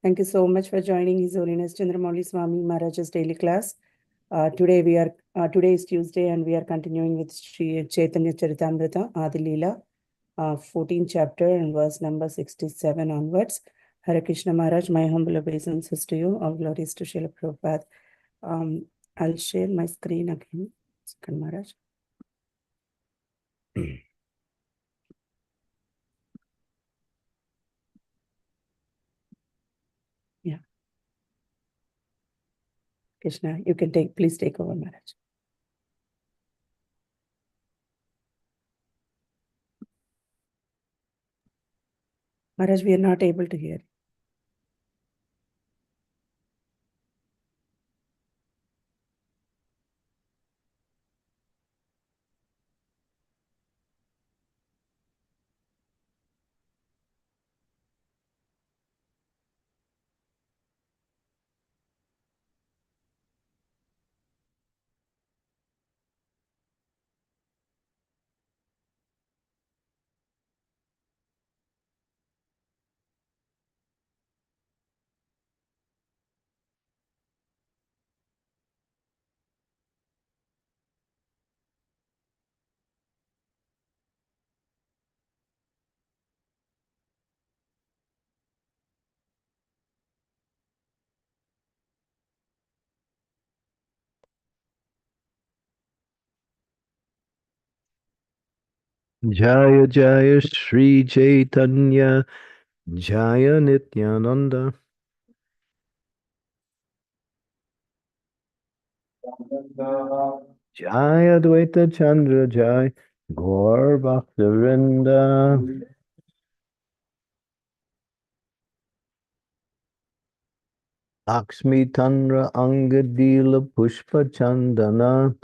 Thank you so much for joining His Holiness Chandramauli Swami Maharaj's daily class. Today is Tuesday, and we are continuing with Sri Chaitanya Charitamrita, Adi Lila, 14th chapter and verse number 67 onwards. Hare Krishna Maharaj, my humble obeisances to you. All glories to Srila Prabhupada. I'll share my screen again. Second, Maharaj. Yeah. Krishna, you can please take over, Maharaj. Maharaj, we are not able to hear. Jaya Jaya Sri Chaitanya Jaya Nityananda Jaya Dvaita Chandra Jaya Gaur Bhaktivinoda Lakshmi Tandra Angadila Pushpa Chandana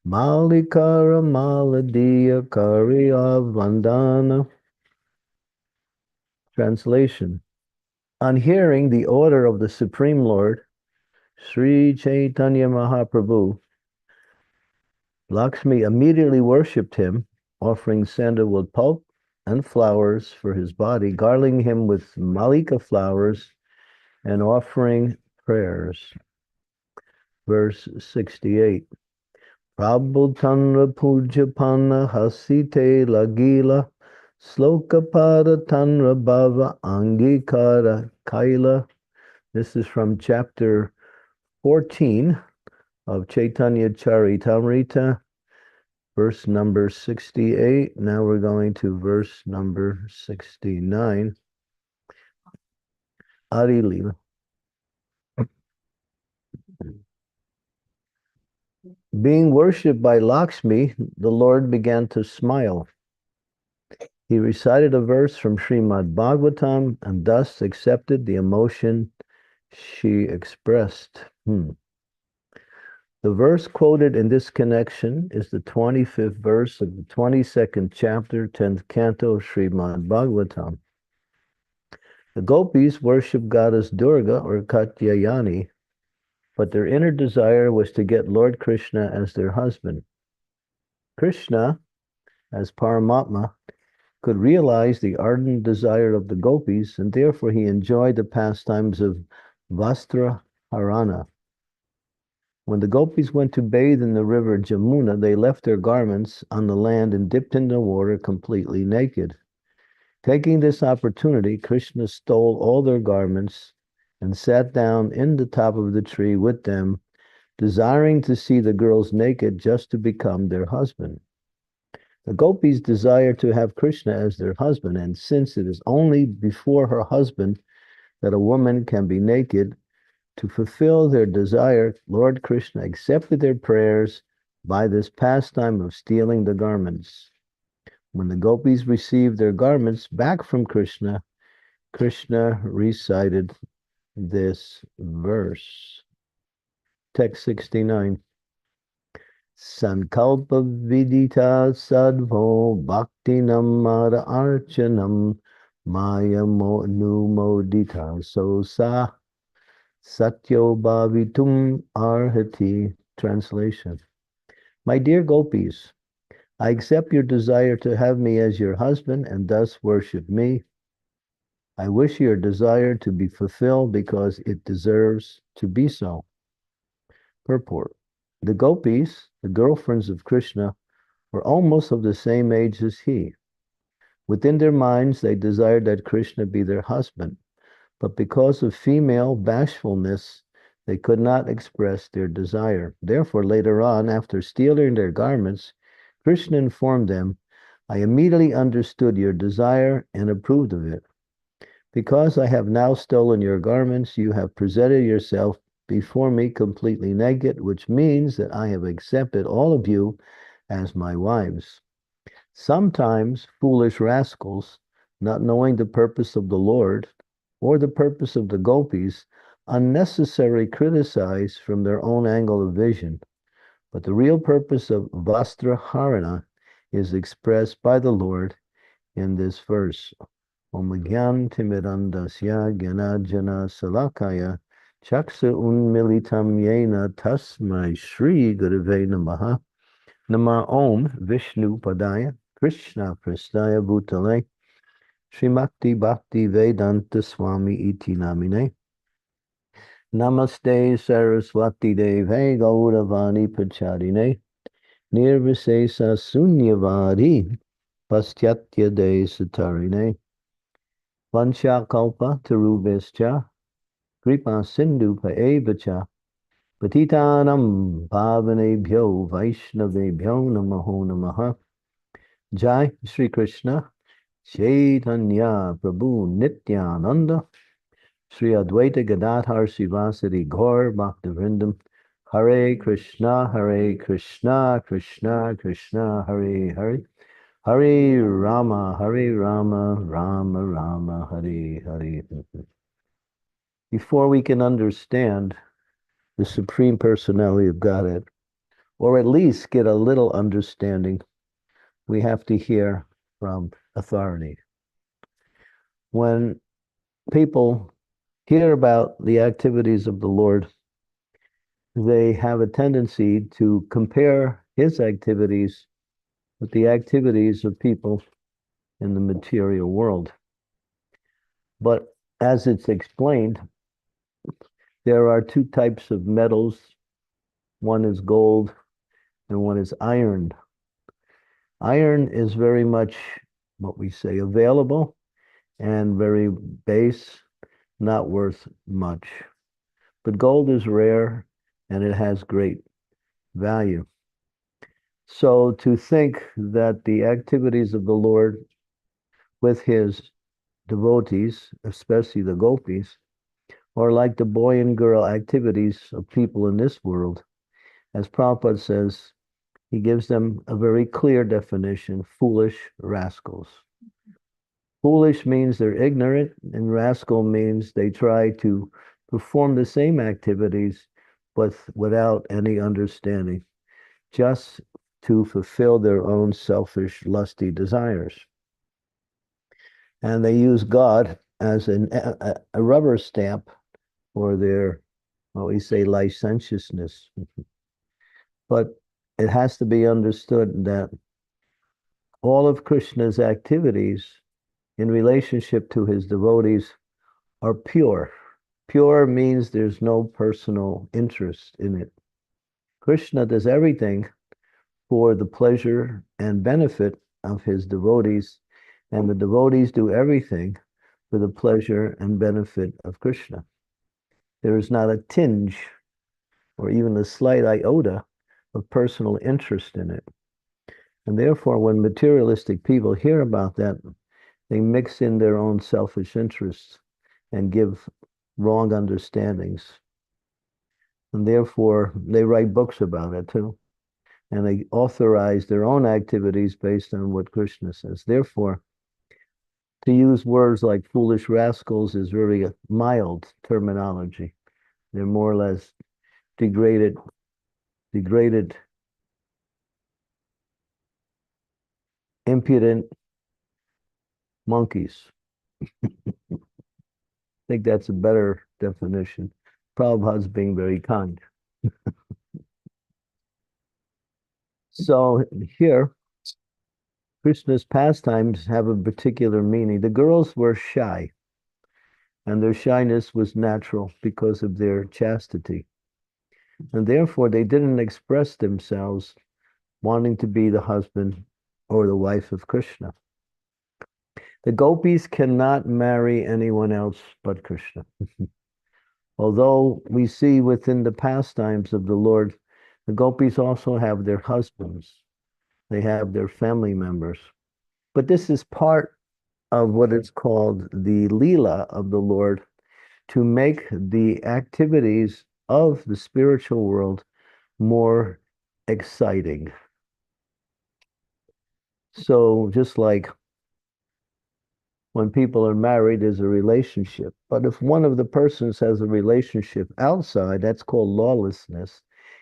Malikara Maladiya Kariya Vandana. Translation. On hearing the order of the Supreme Lord, Sri Chaitanya Mahaprabhu, Lakshmi immediately worshipped him, offering sandalwood pulp and flowers for his body, garlanding him with malika flowers, and offering prayers. Verse 68. Prabhutanra pujapanna hasite lagila slokapada tanra bhava angikara kaila. This is from chapter 14 of Chaitanya Charitamrita, verse number 68. Now we're going to verse number 69. Adi Lila. Being worshipped by Lakshmi, the Lord began to smile. He recited a verse from Srimad Bhagavatam and thus accepted the emotion she expressed. The verse quoted in this connection is the 25th verse of the 22nd chapter, 10th canto of Srimad Bhagavatam. The gopis worship goddess Durga or Katyayani, but their inner desire was to get Lord Krishna as their husband. Krishna, as Paramatma, could realize the ardent desire of the gopis, and therefore he enjoyed the pastimes of Vastra Harana. When the gopis went to bathe in the river Jamuna, they left their garments on the land and dipped in the water completely naked. Taking this opportunity, Krishna stole all their garments and sat down in the top of the tree with them, desiring to see the girls naked just to become their husband. The gopis desire to have Krishna as their husband, and since it is only before her husband that a woman can be naked, to fulfill their desire, Lord Krishna accepted their prayers by this pastime of stealing the garments. When the gopis received their garments back from Krishna, Krishna recited this verse. Text 69. Sankalpa vidita sadho bhaktinam mara archanam maya numodita sosa satyo bhavitum arhati. Translation. My dear gopis, I accept your desire to have me as your husband and thus worship me. I wish your desire to be fulfilled because it deserves to be so. Purport. The gopis, the girlfriends of Krishna, were almost of the same age as he. Within their minds, they desired that Krishna be their husband, but because of female bashfulness, they could not express their desire. Therefore, later on, after stealing their garments, Krishna informed them, I immediately understood your desire and approved of it. Because I have now stolen your garments, you have presented yourself before me completely naked, which means that I have accepted all of you as my wives. Sometimes foolish rascals, not knowing the purpose of the Lord or the purpose of the gopis, unnecessarily criticize from their own angle of vision. But the real purpose of Vastra Harana is expressed by the Lord in this verse. Om Gyan Timirandasya Gyanajana Salakaya Chaksa Unmilitam Yena Tasmai Shri Gurave Namaha Nama Om Vishnu Padaya Krishna Prasthaya Bhutale Srimakti Bhakti Vedanta Swami Iti Namine Namaste Saraswati Deve Gauravani Pacharine Nirvisesa Sunyavadi Pastyatya De Satarine Vansha Kalpa Tarubhescha Kripa Sindhu Paevacha Patitanam Pavanebhyo Vaishnavebhyo Namaho Namaha Jai Shri Krishna Chaitanya Prabhu Nityananda Sri Advaita Gadadhar Sivasadi Gaur Bhaktivinoda Hare Krishna Krishna Krishna Hare Hare Hare Rama Rama Rama Hare Hare. Before we can understand the Supreme Personality of Godhead, or at least get a little understanding, we have to hear from authority. When people hear about the activities of the Lord, they have a tendency to compare his activities with the activities of people in the material world. But as it's explained, there are two types of metals. One is gold and one is iron. Iron is very much what we say available and very base, not worth much. But gold is rare and it has great value. So to think that the activities of the Lord with his devotees, especially the gopis, are like the boy and girl activities of people in this world, as Prabhupada says, he gives them a very clear definition, foolish rascals. Foolish means they're ignorant, and rascal means they try to perform the same activities, but without any understanding, just to fulfill their own selfish, lusty desires. And they use God as a rubber stamp for their, what we say, licentiousness. But it has to be understood that all of Krishna's activities in relationship to his devotees are pure. Pure means there's no personal interest in it. Krishna does everything for the pleasure and benefit of his devotees, and the devotees do everything for the pleasure and benefit of Krishna. There is not a tinge or even a slight iota of personal interest in it. And therefore, when materialistic people hear about that, they mix in their own selfish interests and give wrong understandings. And therefore, they write books about it too. And they authorize their own activities based on what Krishna says. Therefore, to use words like foolish rascals is very mild terminology. They're more or less degraded impudent monkeys. I think that's a better definition. Prabhupada's being very kind. So here, Krishna's pastimes have a particular meaning. The girls were shy. and their shyness was natural because of their chastity. And therefore, they didn't express themselves wanting to be the husband or the wife of Krishna. The gopis cannot marry anyone else but Krishna. Although we see within the pastimes of the Lord, the gopis also have their husbands, they have their family members. But this is part of what is called the Lila of the Lord, to make the activities of the spiritual world more exciting. So just like when people are married, there's a relationship. But if one of the persons has a relationship outside, that's called lawlessness.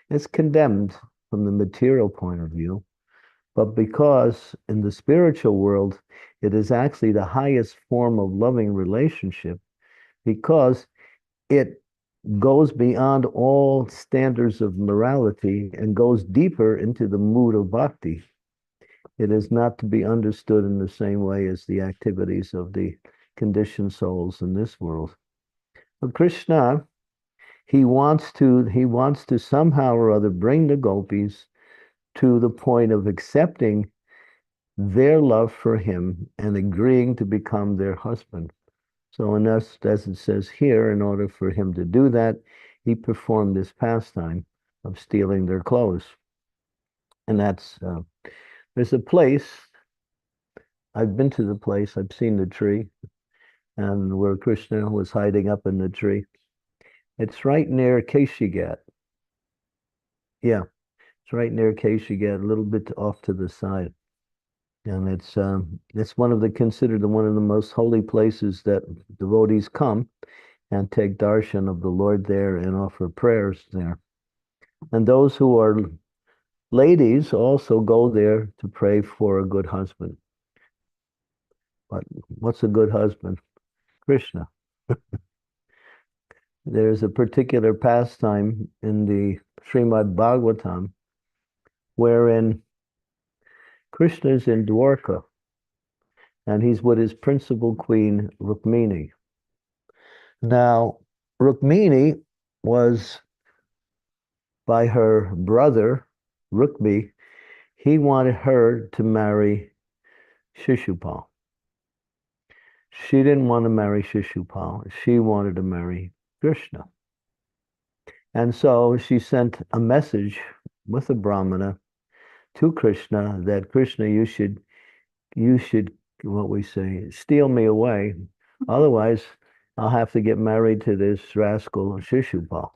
It's condemned from the material point of view. But because in the spiritual world, it is actually the highest form of loving relationship, because it goes beyond all standards of morality and goes deeper into the mood of bhakti. It is not to be understood in the same way as the activities of the conditioned souls in this world. But Krishna, he wants to somehow or other bring the gopis to the point of accepting their love for him and agreeing to become their husband. So as it says here, in order for him to do that, he performed this pastime of stealing their clothes. And there's a place, I've been to the place, I've seen the tree, and where Krishna was hiding up in the tree. It's right near Keshigat. Yeah, it's right near Keshigat, a little bit off to the side. And it's considered one of the most holy places that devotees come and take darshan of the Lord there and offer prayers there. And those who are ladies also go there to pray for a good husband. But what's a good husband? Krishna. There's a particular pastime in the Srimad Bhagavatam wherein Krishna's in Dwarka and he's with his principal queen, Rukmini. Now, Rukmini was by her brother, Rukmi, he wanted her to marry Shishupal. She didn't want to marry Shishupal. She wanted to marry Krishna. And so she sent a message with a Brahmana to Krishna that Krishna, you should, what we say, steal me away. Otherwise, I'll have to get married to this rascal Shishupal.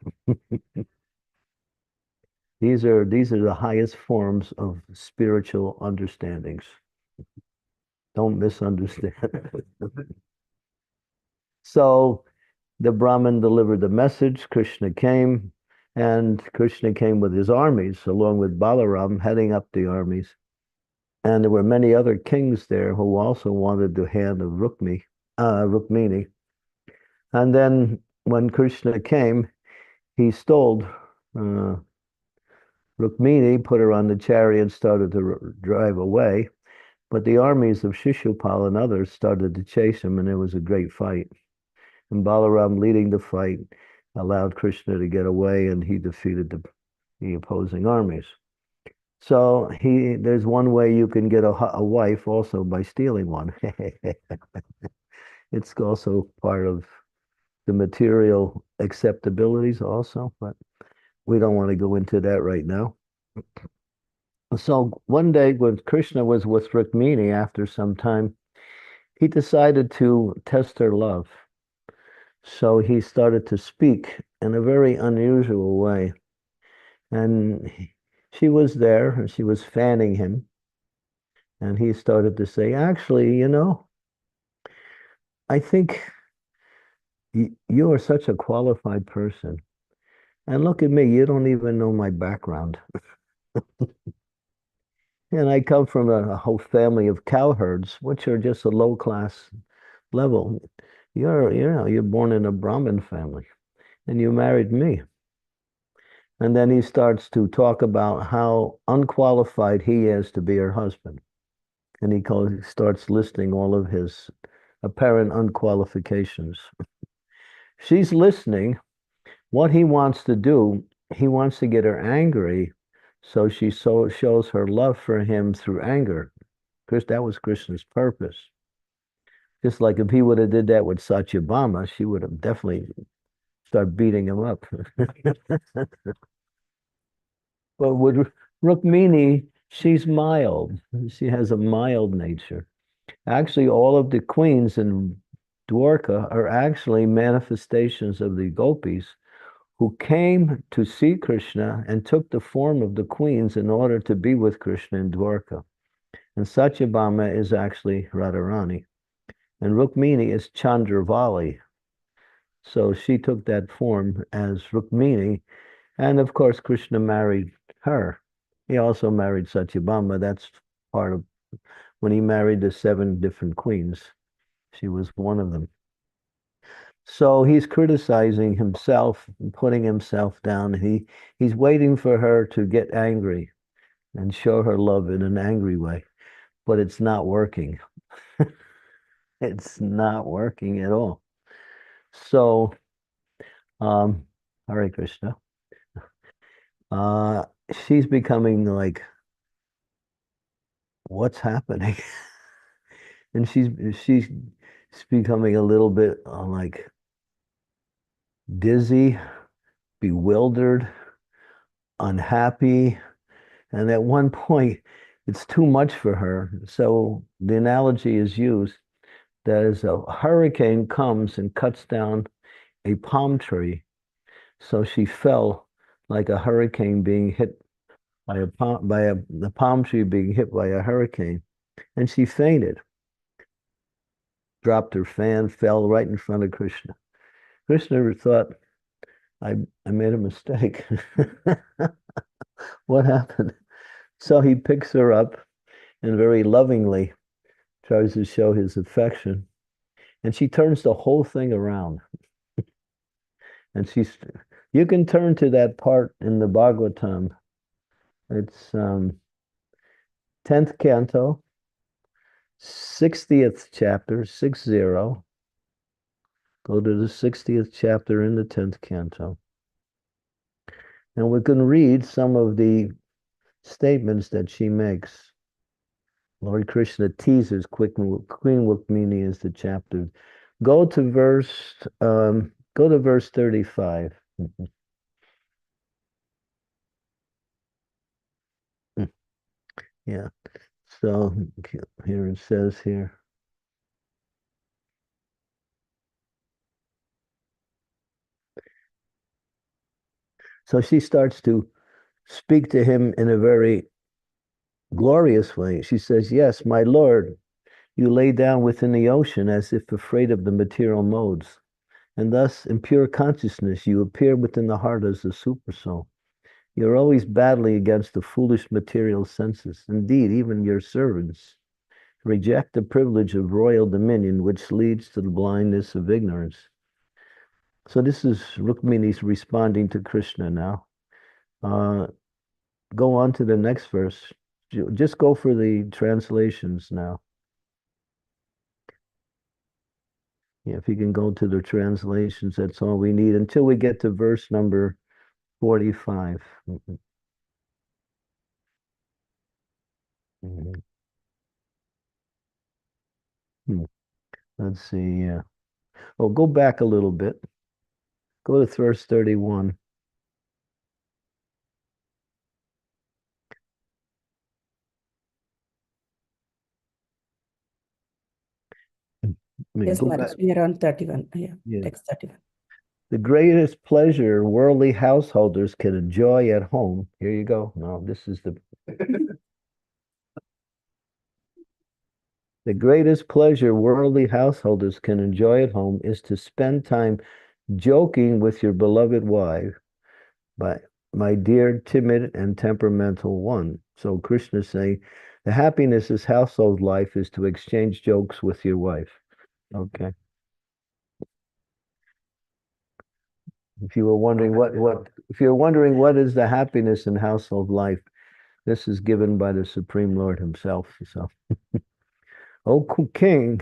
These are the highest forms of spiritual understandings. Don't misunderstand. So the Brahmin delivered the message, Krishna came, and Krishna came with his armies, along with Balaram heading up the armies. And there were many other kings there who also wanted the hand of Rukmini. And then when Krishna came, he stole Rukmini, put her on the chariot, and started to drive away. But the armies of Shishupal and others started to chase him, and there was a great fight. And Balaram, leading the fight, allowed Krishna to get away, and he defeated the opposing armies. So there's one way you can get a wife also by stealing one. It's also part of the material acceptabilities also, but we don't want to go into that right now. So one day when Krishna was with Rukmini, after some time, he decided to test her love. So he started to speak in a very unusual way. And she was there and she was fanning him. And he started to say, actually, I think you are such a qualified person. And look at me, you don't even know my background. And I come from a whole family of cowherds, which are just a low class level. You're born in a Brahmin family and you married me. And then he starts to talk about how unqualified he is to be her husband. And he starts listing all of his apparent unqualifications. she's listening. What he wants to do, he wants to get her angry, so she shows her love for him through anger. Because that was Krishna's purpose. Just like if he would have did that with Satyabhama, she would have definitely started beating him up. But with Rukmini, she's mild. She has a mild nature. Actually, all of the queens in Dwarka are actually manifestations of the gopis who came to see Krishna and took the form of the queens in order to be with Krishna in Dwarka. And Satyabhama is actually Radharani. And Rukmini is Chandravali. So she took that form as Rukmini. And of course, Krishna married her. He also married Satyabhama. That's part of when he married the 7 different queens. She was one of them. So he's criticizing himself and putting himself down. He's waiting for her to get angry and show her love in an angry way, but it's not working. It's not working at all. So, Hare Krishna. She's becoming like, what's happening? And she's becoming a little bit like dizzy, bewildered, unhappy. And at one point, it's too much for her. So the analogy is used that as a hurricane comes and cuts down a palm tree, so she fell like a hurricane being hit by the palm tree being hit by a hurricane, and she fainted, dropped her fan, fell right in front of Krishna. Krishna thought, I made a mistake. What happened? So he picks her up and very lovingly tries to show his affection. And she turns the whole thing around. And you can turn to that part in the Bhagavatam. It's 10th canto, 60th chapter, 60. Go to the 60th chapter in the 10th canto. And we can read some of the statements that she makes. Lord Krishna teases Queen Rukmini is the chapter. Go to verse 35. Yeah. So here it says here. So she starts to speak to him in a very glorious way. She says, yes, my Lord, you lay down within the ocean as if afraid of the material modes. And thus, in pure consciousness, you appear within the heart as the supersoul. You're always battling against the foolish material senses. Indeed, even your servants reject the privilege of royal dominion, which leads to the blindness of ignorance. So this is Rukmini's responding to Krishna now. Go on to the next verse. Just go for the translations now. Yeah, if you can go to the translations, that's all we need until we get to verse number 45. Let's see. Oh, go back a little bit. Go to verse 31. Yes, Go Maharaj, back. we are on 31. Yeah, Yeah. text 31. The greatest pleasure worldly householders can enjoy at home. Here you go. No, this is the greatest pleasure worldly householders can enjoy at home is to spend time joking with your beloved wife, my dear, timid, and temperamental one. So Krishna is saying, the happiness of household life is to exchange jokes with your wife. Okay. If you were wondering what is the happiness in household life, this is given by the Supreme Lord himself. So, O King,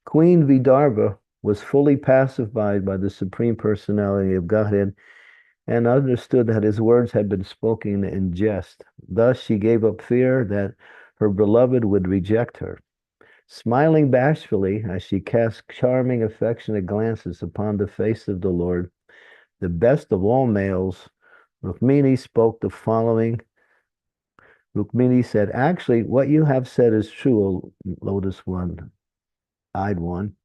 Queen Vidarbha was fully pacified by the Supreme Personality of Godhead and understood that his words had been spoken in jest. Thus she gave up fear that her beloved would reject her. Smiling bashfully as she cast charming, affectionate glances upon the face of the Lord, the best of all males, Rukmini spoke the following. Rukmini said, actually, what you have said is true, Lotus One, Eyed One.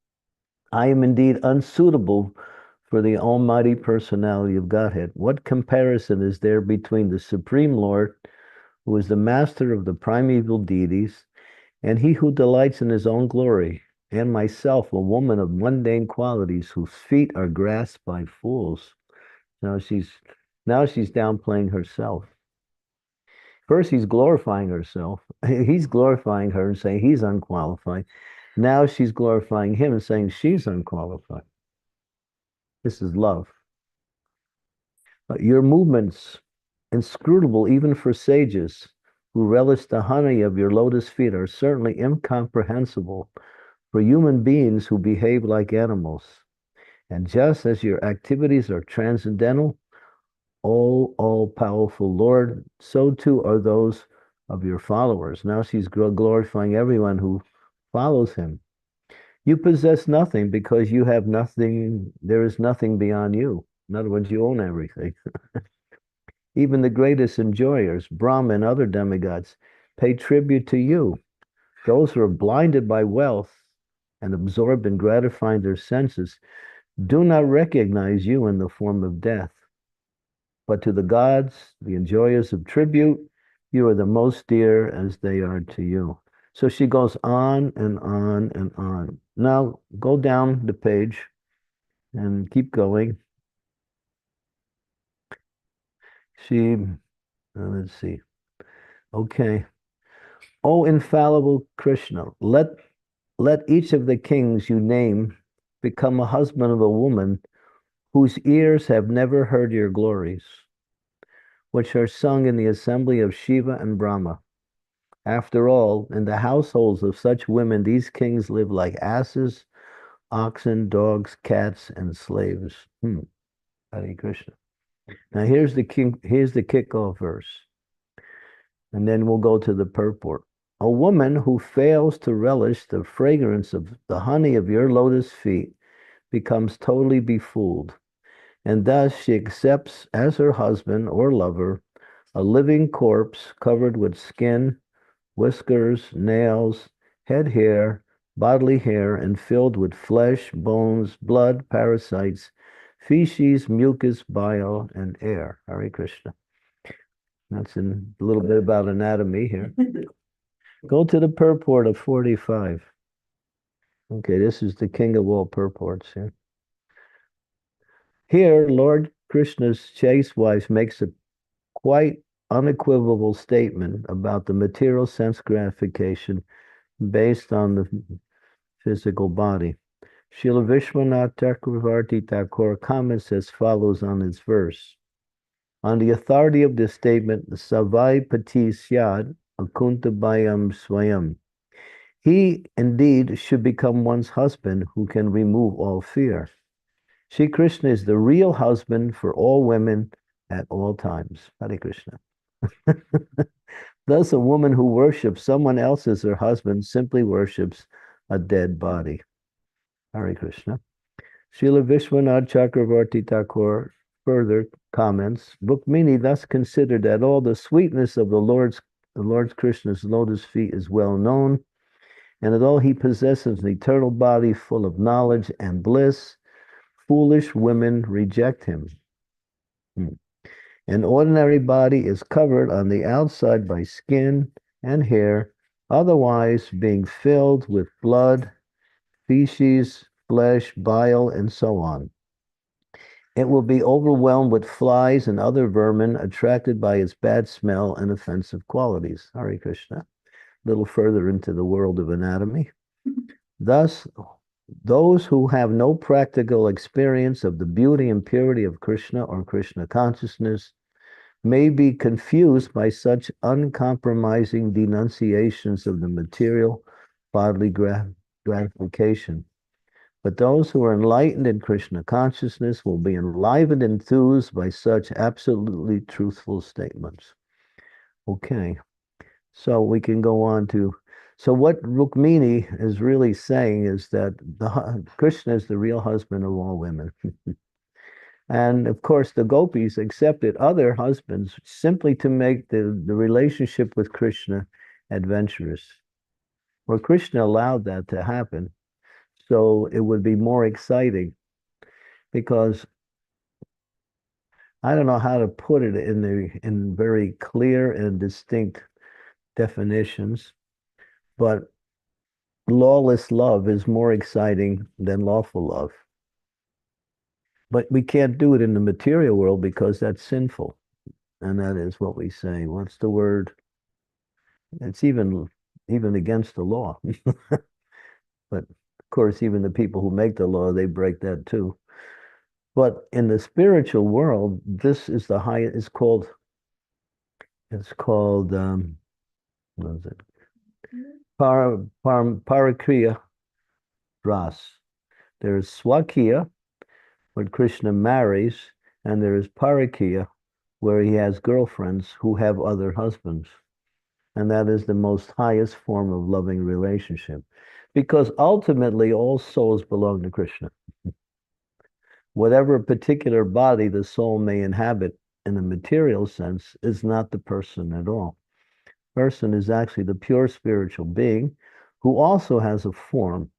I am indeed unsuitable for the Almighty Personality of Godhead. What comparison is there between the Supreme Lord, who is the master of the primeval deities, and he who delights in his own glory, and myself, a woman of mundane qualities, whose feet are grasped by fools? Now she's downplaying herself. First, he's glorifying herself. He's glorifying her and saying he's unqualified. Now she's glorifying him and saying she's unqualified. This is love. Your movements, inscrutable even for sages who relish the honey of your lotus feet, are certainly incomprehensible for human beings who behave like animals. And just as your activities are transcendental, all-powerful Lord, so too are those of your followers. Now she's glorifying everyone who follows him. You possess nothing because you have nothing. There is nothing beyond you. In other words, you own everything. Even the greatest enjoyers, Brahma and other demigods, pay tribute to you. Those who are blinded by wealth and absorbed in gratifying their senses do not recognize you in the form of death. But to the gods, the enjoyers of tribute, you are the most dear as they are to you. So she goes on and on and on. Now go down the page and keep going. Let's see. Okay. Oh, infallible Krishna, let each of the kings you name become a husband of a woman whose ears have never heard your glories, which are sung in the assembly of Shiva and Brahma. After all, in the households of such women, these kings live like asses, oxen, dogs, cats, and slaves. Hare Krishna. Now here's the kickoff verse. And then we'll go to the purport. A woman who fails to relish the fragrance of the honey of your lotus feet becomes totally befooled, and thus she accepts as her husband or lover a living corpse covered with skin, whiskers, nails, head hair, bodily hair, and filled with flesh, bones, blood, parasites, feces, mucus, bile, and air. Hare Krishna. That's a little bit about anatomy here. Go to the purport of 45. Okay, this is the king of all purports here. Here, Lord Krishna's chaste wife makes a quite unequivocal statement about the material sense gratification based on the physical body. Srila Vishwanath Chakravarti Thakur comments as follows on this verse. On the authority of this statement, Savai Pati Syad Akuntabayam Swayam. He indeed should become one's husband who can remove all fear. Shri Krishna is the real husband for all women at all times. Hare Krishna. Thus, a woman who worships someone else as her husband simply worships a dead body. Hare Krishna. Srila Vishwanath Chakravarti Thakur further comments, Rukmini thus considered that all the sweetness of the Lord Krishna's lotus feet is well known, and that although he possesses an eternal body full of knowledge and bliss, foolish women reject him. An ordinary body is covered on the outside by skin and hair, otherwise being filled with blood, feces, flesh, bile, and so on. It will be overwhelmed with flies and other vermin attracted by its bad smell and offensive qualities. Hare Krishna. A little further into the world of anatomy. Thus, those who have no practical experience of the beauty and purity of Krishna or Krishna consciousness may be confused by such uncompromising denunciations of the material bodily gratification. But those who are enlightened in Krishna consciousness will be enlivened and enthused by such absolutely truthful statements. Okay, so we can go on to, so what Rukmini is really saying is that Krishna is the real husband of all women. And of course, the gopis accepted other husbands simply to make the relationship with Krishna adventurous. Well, Krishna allowed that to happen, so it would be more exciting, because I don't know how to put it in very clear and distinct definitions, but lawless love is more exciting than lawful love. But we can't do it in the material world because that's sinful. And that is what we say. What's the word? It's even against the law. But of course, even the people who make the law, they break that too. But in the spiritual world, this is the highest. It's called what is it? Parakriya ras. There's Swakiya, when Krishna marries, and there is Parakiya, where he has girlfriends who have other husbands. And that is the most highest form of loving relationship, because ultimately all souls belong to Krishna. Whatever particular body the soul may inhabit in a material sense is not the person at all. Person is actually the pure spiritual being who also has a form,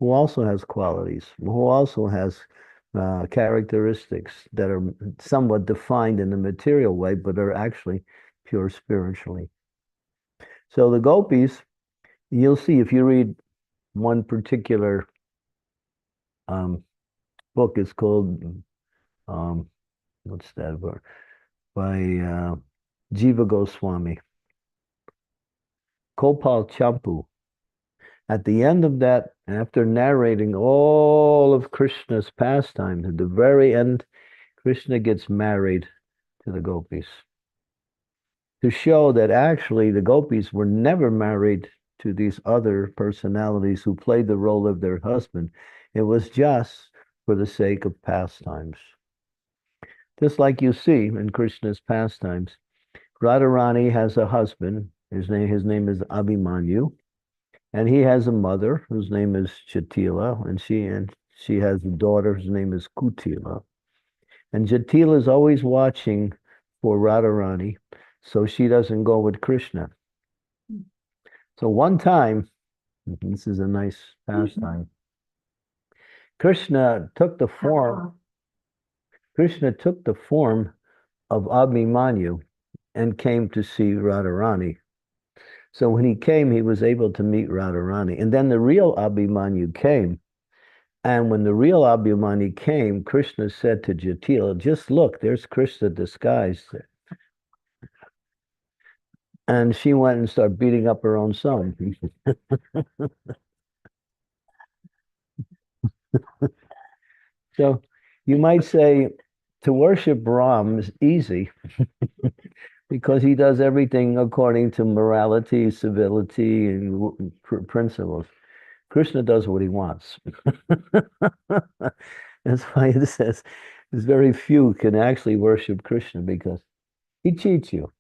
who also has qualities, who also has characteristics that are somewhat defined in the material way, but are actually pure spiritually. So the gopis, you'll see if you read one particular book, is called, what's that book? By Jiva Goswami, Gopal Champu. At the end of that, after narrating all of Krishna's pastimes, at the very end, Krishna gets married to the gopis, to show that actually the gopis were never married to these other personalities who played the role of their husband. It was just for the sake of pastimes. Just like you see in Krishna's pastimes, Radharani has a husband. His name is Abhimanyu, and he has a mother whose name is Jatila, and she has a daughter whose name is Kutila. And Jatila is always watching for Radharani, so she doesn't go with Krishna. So one time, this is a nice pastime, Krishna took the form of Abhimanyu and came to see Radharani. So when he came, he was able to meet Radharani. And then the real Abhimanyu came. And when the real Abhimanyu came, Krishna said to Jatila, just look, there's Krishna disguised. And she went and started beating up her own son. So you might say to worship Ram is easy because he does everything according to morality, civility, and principles. Krishna does what he wants. That's why it says there's very few can actually worship Krishna, because he cheats you.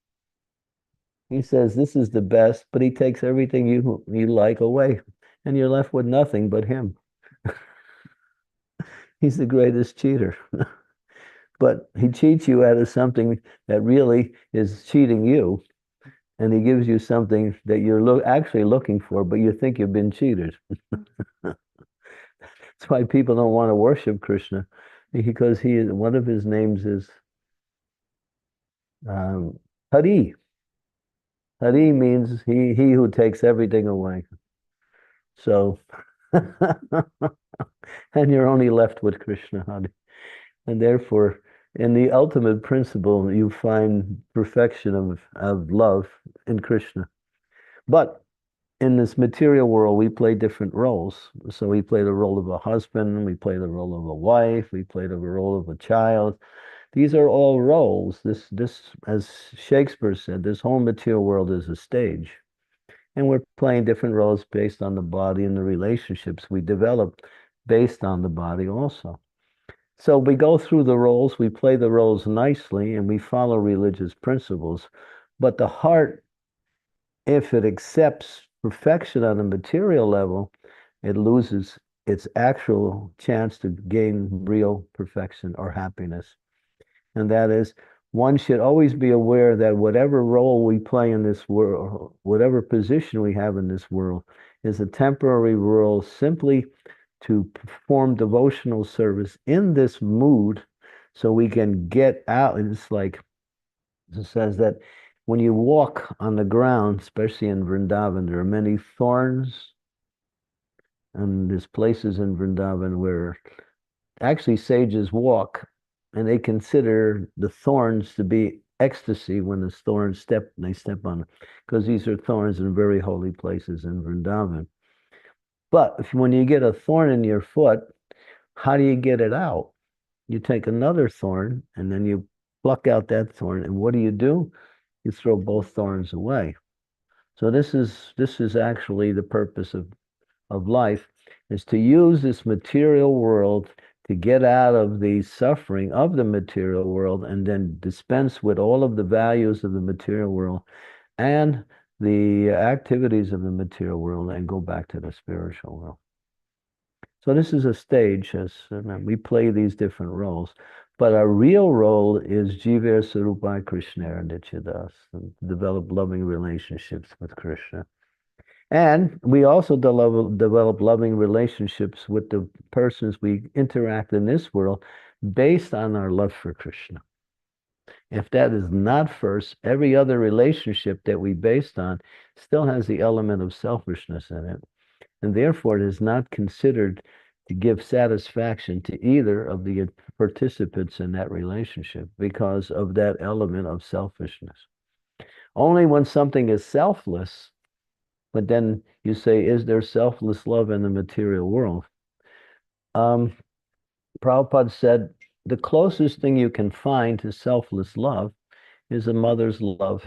He says this is the best, but he takes everything you like away, and you're left with nothing but him. He's the greatest cheater. But he cheats you out of something that really is cheating you, and he gives you something that you're actually looking for, but you think you've been cheated. That's why people don't want to worship Krishna, because one of his names is Hari. Hari means he who takes everything away. So, and you're only left with Krishna, Hari. And therefore, in the ultimate principle, you find perfection of love in Krishna. But in this material world, we play different roles. So we play the role of a husband, we play the role of a wife, we play the role of a child. These are all roles. This, as Shakespeare said, this whole material world is a stage. And we're playing different roles based on the body and the relationships we develop based on the body also. So we go through the roles, we play the roles nicely, and we follow religious principles. But the heart, if it accepts perfection on a material level, it loses its actual chance to gain real perfection or happiness. And that is, one should always be aware that whatever role we play in this world, whatever position we have in this world, is a temporary role simply to perform devotional service in this mood so we can get out. And it's like it says that when you walk on the ground, especially in Vrindavan, there are many thorns, and there's places in Vrindavan where actually sages walk and they consider the thorns to be ecstasy when the thorns they step on them, because these are thorns in very holy places in Vrindavan. But when you get a thorn in your foot, how do you get it out? You take another thorn and then you pluck out that thorn. And what do? You throw both thorns away. So this is actually the purpose of life, is to use this material world to get out of the suffering of the material world and then dispense with all of the values of the material world and the activities of the material world and go back to the spiritual world. So this is a stage as we play these different roles. But our real role is Jiva Sarupai Krishna Nityadas, and develop loving relationships with Krishna. And we also develop loving relationships with the persons we interact in this world based on our love for Krishna. If that is not first, every other relationship that we based on still has the element of selfishness in it. And therefore, it is not considered to give satisfaction to either of the participants in that relationship because of that element of selfishness. Only when something is selfless, but then you say, is there selfless love in the material world? Prabhupada said, the closest thing you can find to selfless love is a mother's love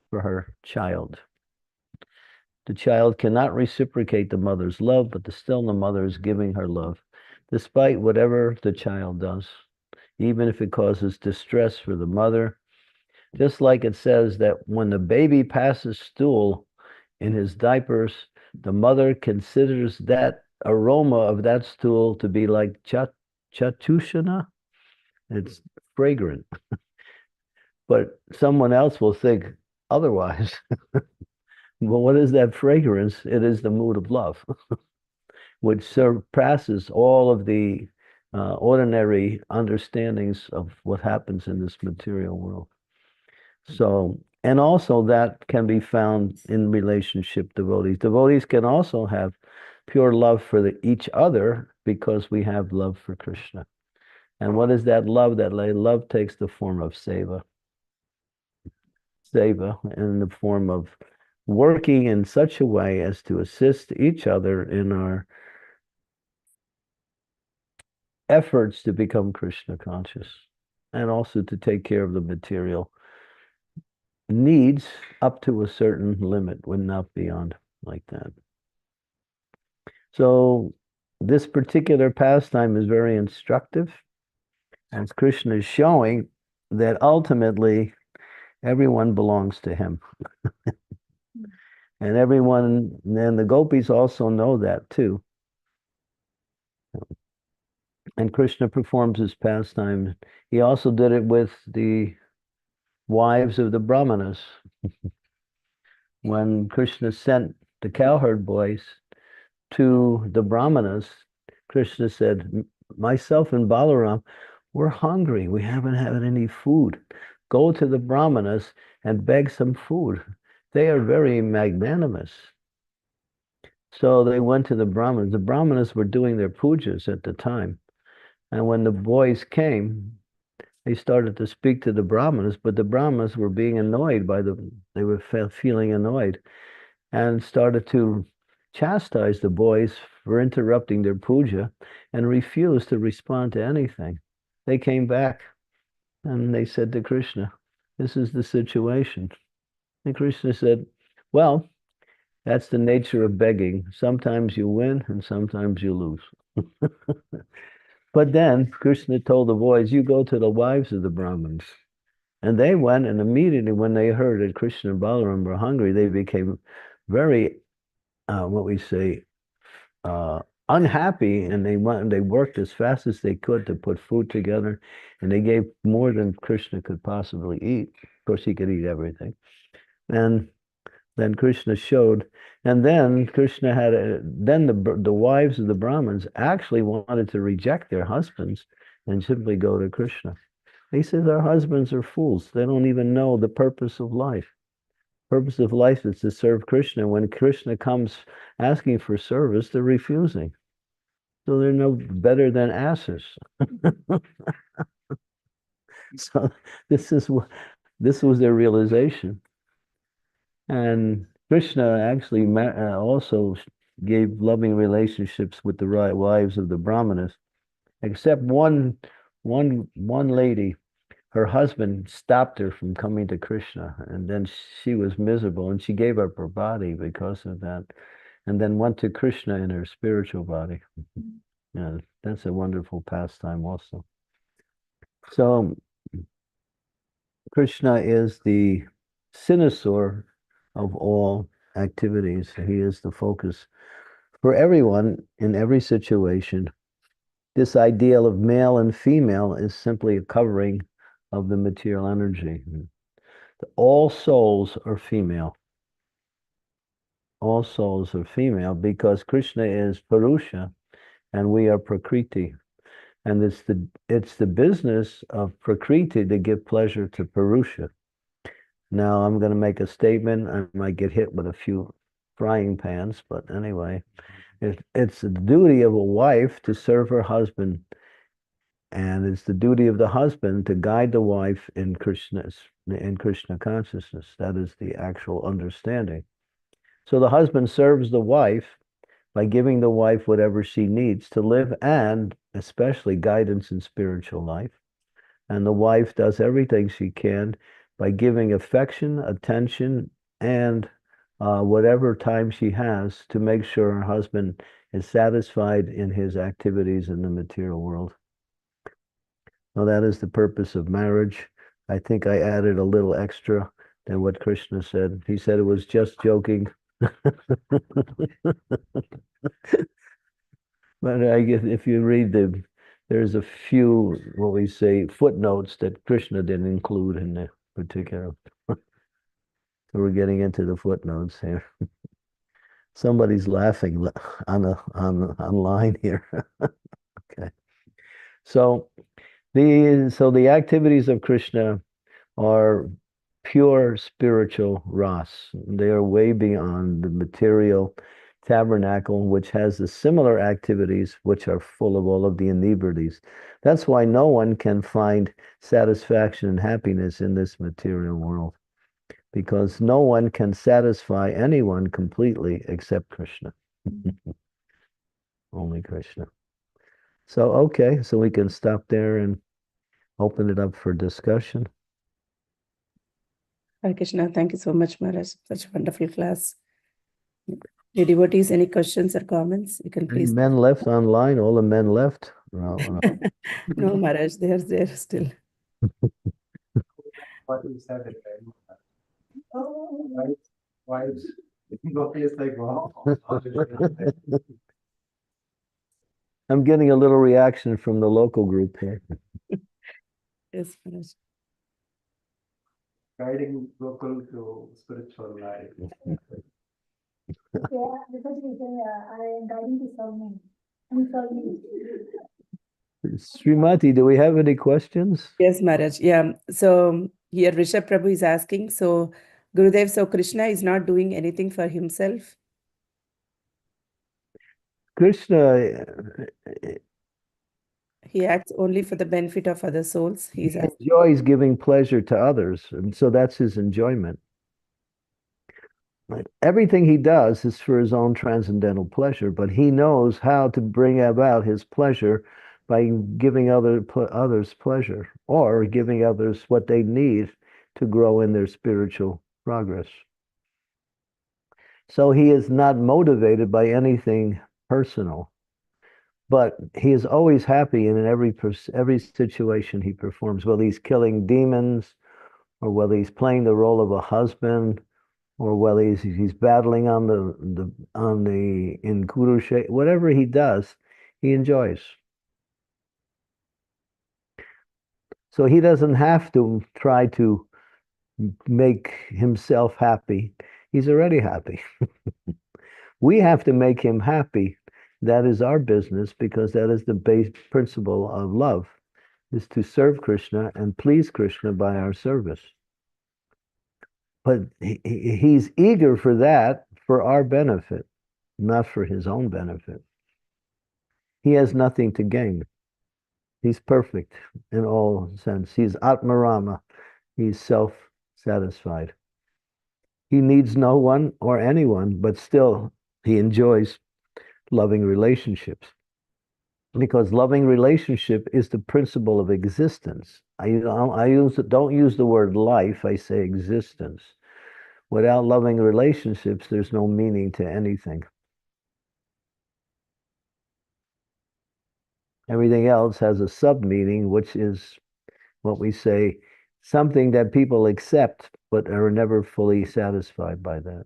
for her child. The child cannot reciprocate the mother's love, but still the mother is giving her love, despite whatever the child does, even if it causes distress for the mother. Just like it says that when the baby passes stool in his diapers, the mother considers that aroma of that stool to be like chatushana. It's fragrant. But someone else will think otherwise. Well, what is that fragrance? It is the mood of love, which surpasses all of the ordinary understandings of what happens in this material world. So, and also that can be found in relationship devotees. Devotees can also have pure love for each other because we have love for Krishna. And what is that love? That love takes the form of seva. Seva in the form of working in such a way as to assist each other in our efforts to become Krishna conscious and also to take care of the material needs up to a certain limit, but not beyond like that. So this particular pastime is very instructive, as Krishna is showing that ultimately everyone belongs to him. And everyone, and the gopis also know that too. And Krishna performs his pastime. He also did it with the wives of the brahmanas. When Krishna sent the cowherd boys to the brahmanas, Krishna said, myself and Balaram, we're hungry. We haven't had any food. Go to the brahmanas and beg some food. They are very magnanimous. So they went to the brahmanas. The brahmanas were doing their pujas at the time. And when the boys came, they started to speak to the brahmanas, but the brahmanas were being annoyed they were feeling annoyed and started to chastise the boys for interrupting their puja and refused to respond to anything. They came back and they said to Krishna, this is the situation. And Krishna said, well, that's the nature of begging. Sometimes you win and sometimes you lose. But then Krishna told the boys, you go to the wives of the Brahmins. And they went, and immediately when they heard that Krishna and Balaram were hungry, they became very, what we say, unhappy, and they went and they worked as fast as they could to put food together, and they gave more than Krishna could possibly eat. Of course, he could eat everything. And then Krishna showed, and then Krishna had then the wives of the Brahmins actually wanted to reject their husbands and simply go to Krishna. He says our husbands are fools. They don't even know the purpose of life. Purpose of life is to serve Krishna. When Krishna comes asking for service, they're refusing. So they're no better than asses. So this was their realization. And Krishna actually also gave loving relationships with the wives of the Brahmanas, except one lady. Her husband stopped her from coming to Krishna, and then she was miserable, and she gave up her body because of that, and then went to Krishna in her spiritual body. Yeah, that's a wonderful pastime also. So Krishna is the cynosure of all activities. He is the focus for everyone in every situation. This ideal of male and female is simply a covering of the material energy. All souls are female. All souls are female because Krishna is Purusha and we are Prakriti. And it's the business of Prakriti to give pleasure to Purusha. Now I'm going to make a statement. I might get hit with a few frying pans, but anyway, it's the duty of a wife to serve her husband, and it's the duty of the husband to guide the wife in Krishna consciousness. That is the actual understanding. So the husband serves the wife by giving the wife whatever she needs to live, and especially guidance in spiritual life. And the wife does everything she can by giving affection, attention, and whatever time she has to make sure her husband is satisfied in his activities in the material world. Now, that is the purpose of marriage. I think I added a little extra than what Krishna said. He said it was just joking. But I guess if you read there's a few, what we say, footnotes that Krishna didn't include in the particular. So we're getting into the footnotes here. Somebody's laughing online here. Okay. So the activities of Krishna are pure spiritual ras. They are way beyond the material tabernacle, which has the similar activities, which are full of all of the inebrities. That's why no one can find satisfaction and happiness in this material world, because no one can satisfy anyone completely except Krishna. Only Krishna. So, okay, so we can stop there and open it up for discussion. Hare Krishna. Thank you so much, Maharaj. Such a wonderful class. Any devotees, any questions or comments? You can please. Men left online, all the men left. No, Maharaj, they are there still. What you said it, right? Wives. It's like, wow. I'm getting a little reaction from the local group here. Yes, Maharaj. Guiding local to spiritual life. Yeah, because I am guiding to serve me. And serve me. Srimati, do we have any questions? Yes, Maharaj. Yeah. So here Rishabh Prabhu is asking, so Gurudev, so Krishna is not doing anything for himself? Krishna He acts only for the benefit of other souls. He's asking. enjoys giving pleasure to others, and so that's his enjoyment. Everything he does is for his own transcendental pleasure, but he knows how to bring about his pleasure by giving others pleasure, or giving others what they need to grow in their spiritual progress. So he is not motivated by anything personal. But he is always happy in every situation he performs, whether he's killing demons, or whether he's playing the role of a husband, or whether he's battling on the in Kurushe, whatever he does, he enjoys. So he doesn't have to try to make himself happy. He's already happy. We have to make him happy. That is our business, because that is the base principle of love, is to serve Krishna and please Krishna by our service. But he's eager for that for our benefit, not for his own benefit. He has nothing to gain. He's perfect in all sense. He's Atmarama. He's self-satisfied. He needs no one or anyone, but still he enjoys loving relationships, because loving relationship is the principle of existence. Don't use the word life, I say existence. Without loving relationships, there's no meaning to anything. Everything else has a sub-meaning, which is what we say, something that people accept but are never fully satisfied by that.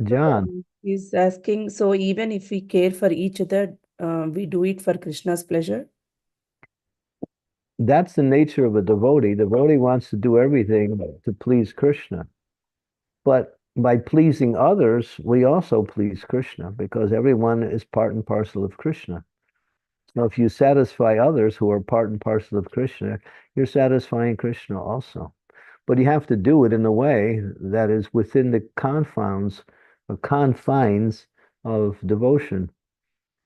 John. He's asking, so even if we care for each other, we do it for Krishna's pleasure? That's the nature of a devotee. The devotee wants to do everything to please Krishna. But by pleasing others, we also please Krishna, because everyone is part and parcel of Krishna. So if you satisfy others who are part and parcel of Krishna, you're satisfying Krishna also. But you have to do it in a way that is within the confines of devotion,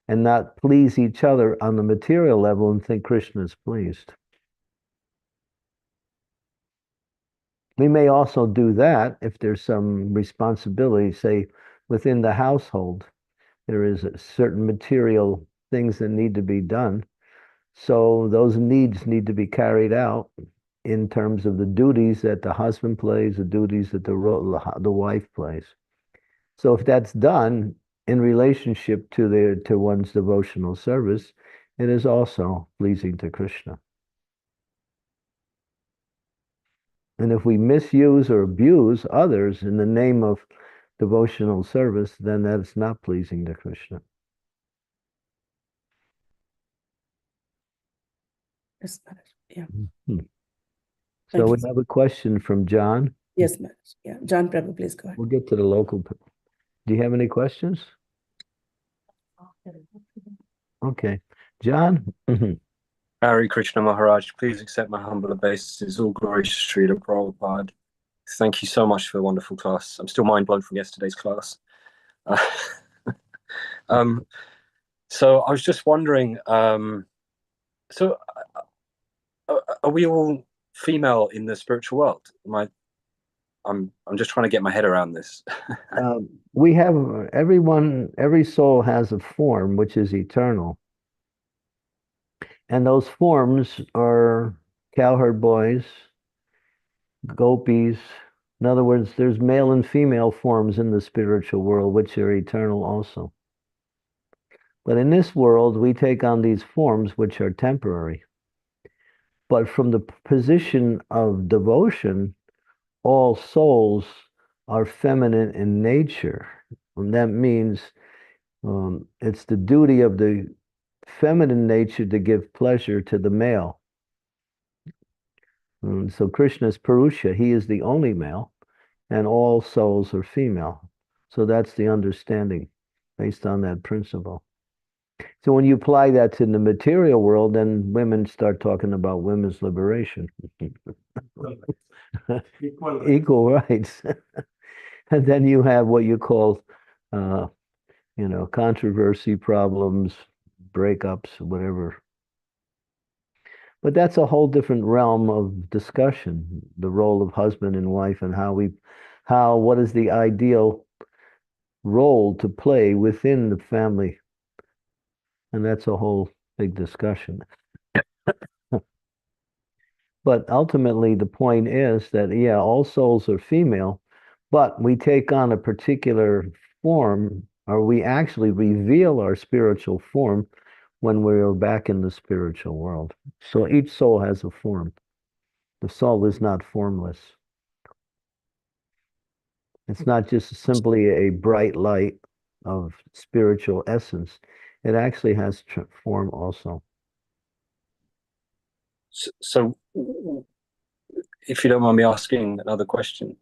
and not please each other on the material level and think Krishna is pleased. We may also do that if there's some responsibility, say within the household, there is certain material things that need to be done. So those needs need to be carried out in terms of the duties that the husband plays, the duties that the wife plays. So if that's done in relationship to one's devotional service, it is also pleasing to Krishna. And if we misuse or abuse others in the name of devotional service, then that's not pleasing to Krishna. Yes, Maharaj. Yeah. So Thank we you. have a question from John. Yes, Maharaj. Yeah, John Prabhu, please go ahead. We'll get to the local. Do you have any questions? Okay. John? Hare Krishna Maharaj, please accept my humble obeisances. All glory to Srila Prabhupada. Thank you so much for a wonderful class. I'm still mind blown from yesterday's class. So I was just wondering, so are we all female in the spiritual world? I'm just trying to get my head around this. We have every soul has a form which is eternal. And those forms are cowherd boys, gopis. In other words, there's male and female forms in the spiritual world, which are eternal also. But in this world, we take on these forms which are temporary. But from the position of devotion, all souls are feminine in nature. And that means it's the duty of the feminine nature to give pleasure to the male. So Krishna is Purusha, he is the only male, and all souls are female. So that's the understanding based on that principle. So when you apply that to the material world, then women start talking about women's liberation. Equal rights. And then you have what you call, controversy, problems, breakups, whatever. But that's a whole different realm of discussion, the role of husband and wife, and what is the ideal role to play within the family. And that's a whole big discussion. But ultimately, the point is that, yeah, all souls are female, But we take on a particular form, or we actually reveal our spiritual form when we are back in the spiritual world. So each soul has a form. The soul is not formless. It's not just simply a bright light of spiritual essence. It actually has form also. So, if you don't mind me asking another question,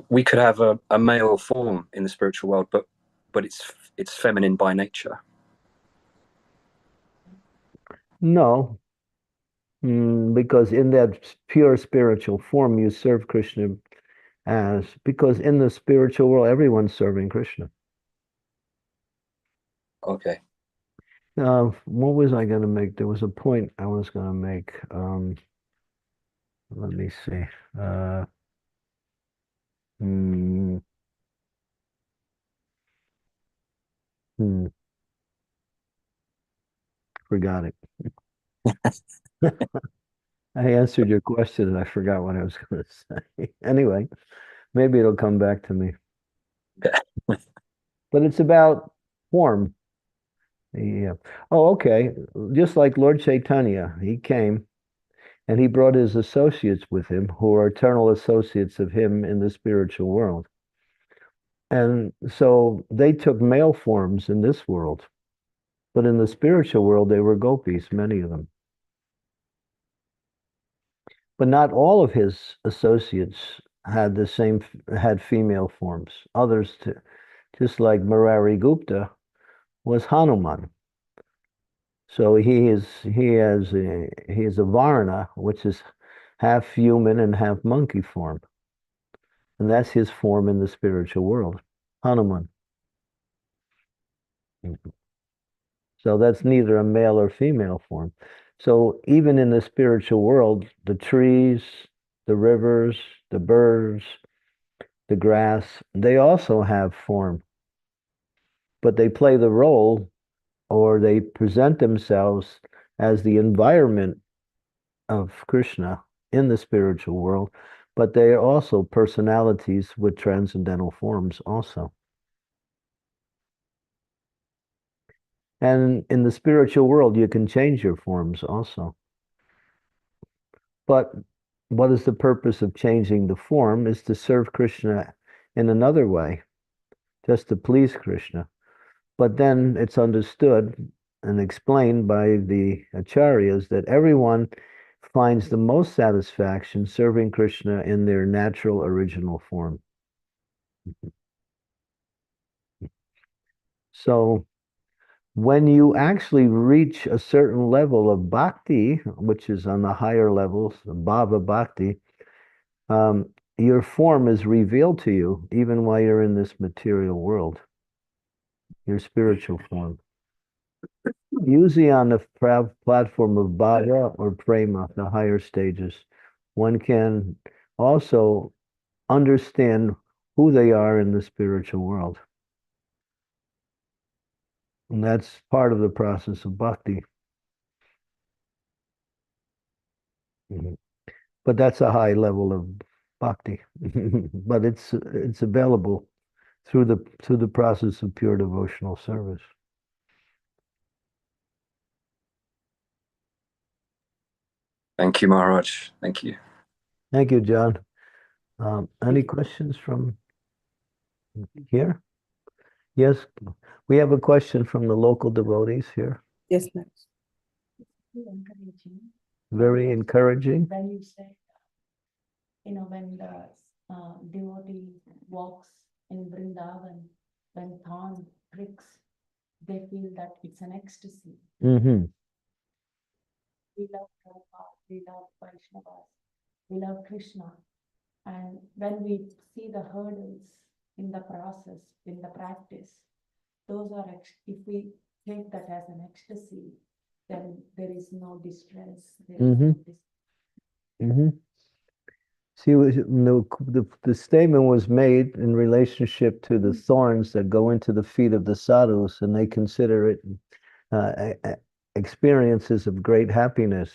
we could have a male form in the spiritual world, but it's feminine by nature. No, because in that pure spiritual form, you serve Krishna because in the spiritual world, everyone's serving Krishna. Okay. What was I going to make? There was a point I was going to make. Let me see. Hmm, hmm, forgot it. I answered your question and I forgot what I was going to say. Anyway, maybe it'll come back to me. But it's about form. Yeah. Oh, okay. Just like Lord Chaitanya, he came and he brought his associates with him, who are eternal associates of him in the spiritual world. And so they took male forms in this world, but in the spiritual world, they were gopis, many of them. But not all of his associates had had female forms. Others, just like Murari Gupta, was Hanuman. So he is a Varna, which is half human and half monkey form. And that's his form in the spiritual world, Hanuman. So that's neither a male or female form. So even in the spiritual world, the trees, the rivers, the birds, the grass, they also have form. But they play the role, or they present themselves as the environment of Krishna in the spiritual world, but they are also personalities with transcendental forms also. And in the spiritual world, you can change your forms also. But what is the purpose of changing the form is to serve Krishna in another way, just to please Krishna. But then it's understood and explained by the acharyas that everyone finds the most satisfaction serving Krishna in their natural original form. So when you actually reach a certain level of bhakti, which is on the higher levels, bhava bhakti, your form is revealed to you even while you're in this material world, your spiritual form. Usually on the platform of bhava or prema, the higher stages, one can also understand who they are in the spiritual world. And that's part of the process of bhakti. But that's a high level of bhakti. But it's available through the process of pure devotional service. Thank you, Maharaj. Thank you. Thank you, John. Any questions from here? Yes, we have a question from the local devotees here. Yes, ma'am. Encouraging. Very encouraging. When you said, when the devotee walks in Vrindavan, when thorn pricks, they feel that it's an ecstasy. Mm-hmm. We love Prabhupada, we love Vaishnavas, we love Krishna. And when we see the hurdles in the process, in the practice, those are, if we take that as an ecstasy, then there is no distress. Mm-hmm. See, the statement was made in relationship to the thorns that go into the feet of the sadhus, and they consider it experiences of great happiness.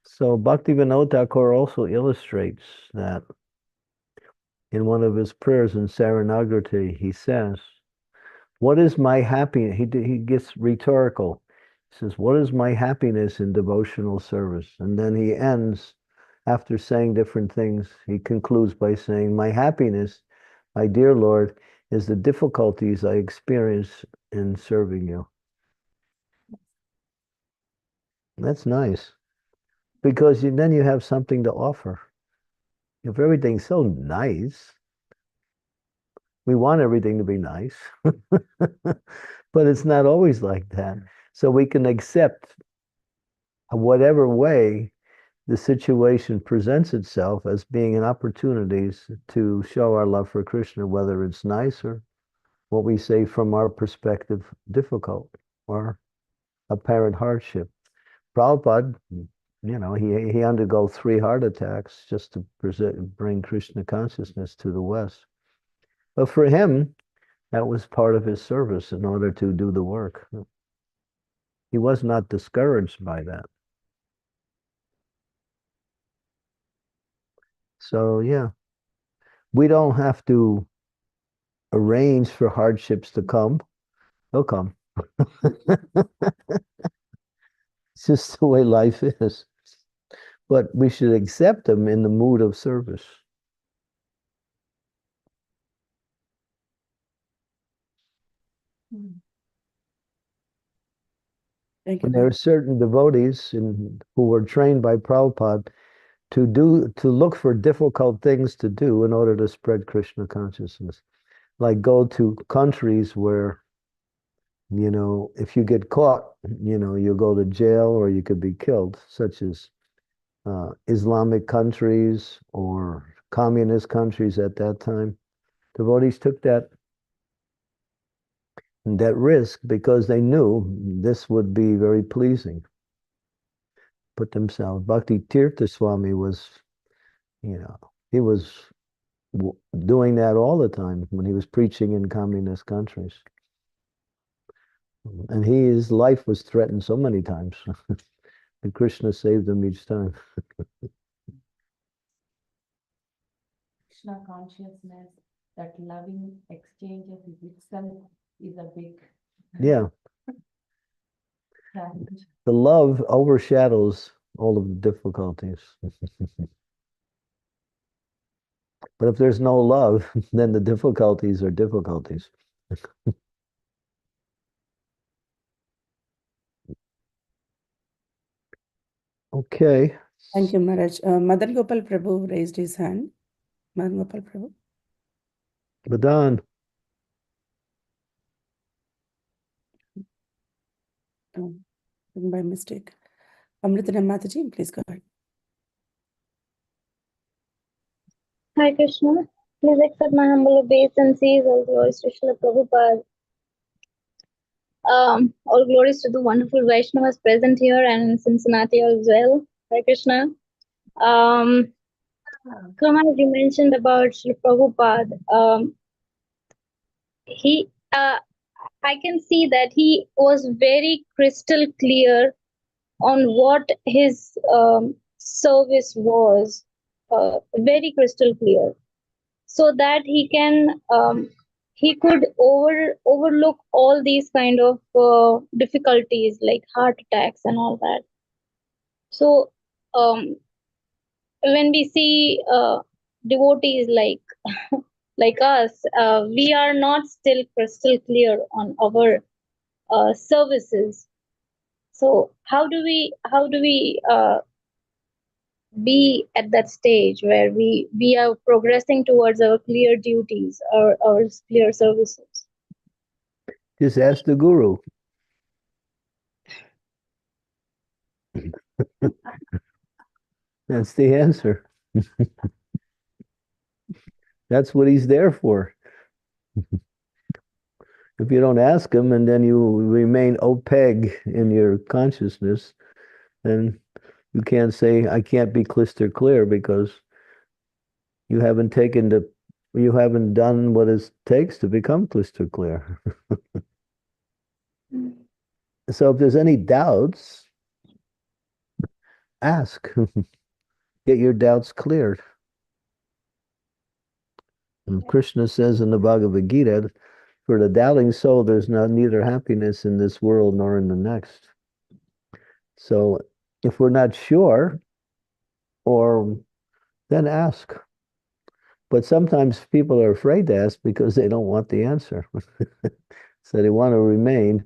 So Bhaktivinoda Thakur also illustrates that in one of his prayers in Saranagati. He says, what is my happiness? He gets rhetorical. He says, what is my happiness in devotional service? And then he ends, after saying different things, he concludes by saying, my happiness, my dear Lord, is the difficulties I experience in serving you. That's nice, because then you have something to offer. If everything's so nice, we want everything to be nice, but it's not always like that. So we can accept whatever way the situation presents itself as being an opportunity to show our love for Krishna, whether it's nice or what we say from our perspective, difficult or apparent hardship. Prabhupada, he undergo 3 heart attacks just to bring Krishna consciousness to the West. But for him, that was part of his service in order to do the work. He was not discouraged by that. So, yeah, we don't have to arrange for hardships to come. They'll come. It's just the way life is. But we should accept them in the mood of service. Thank you. And there are certain devotees who were trained by Prabhupada to look for difficult things to do in order to spread Krishna consciousness. Like go to countries where, if you get caught, you go to jail or you could be killed, such as Islamic countries or communist countries at that time. Devotees took that risk because they knew this would be very pleasing. Put themselves. Bhakti Tirtha Swami was, he was doing that all the time when he was preaching in communist countries. And his life was threatened so many times. And Krishna saved him each time. Krishna consciousness, that loving exchange of itself is a big Yeah. challenge. The love overshadows all of the difficulties. But if there's no love, then the difficulties are difficulties. Okay. Thank you, Maharaj. Madan Gopal Prabhu raised his hand. Madan Gopal Prabhu. Madan. Oh, by mistake. Amritanam Mataji, please go ahead. Hi Krishna, please accept my humble obeisances, all glories to Srila Prabhupada. All glories to the wonderful Vaishnavas present here and in Cincinnati as well. Hi Krishna. Kamal, you mentioned about Srila Prabhupada. I can see that he was very crystal clear on what his service was, very crystal clear, so that he could overlook all these kind of difficulties like heart attacks and all that. So when we see devotees like like us, we are not still crystal clear on our services. So how do we be at that stage where we are progressing towards our clear duties or our clear services? Just ask the guru. That's the answer. That's what he's there for. If you don't ask him and then you remain opaque in your consciousness, then you can't say, I can't be crystal clear, because you haven't done what it takes to become crystal clear. So if there's any doubts, Ask. Get your doubts cleared. And Krishna says in the Bhagavad Gita, for the doubting soul, there's neither happiness in this world nor in the next. So if we're not sure, or then ask. But sometimes people are afraid to ask because they don't want the answer. So they want to remain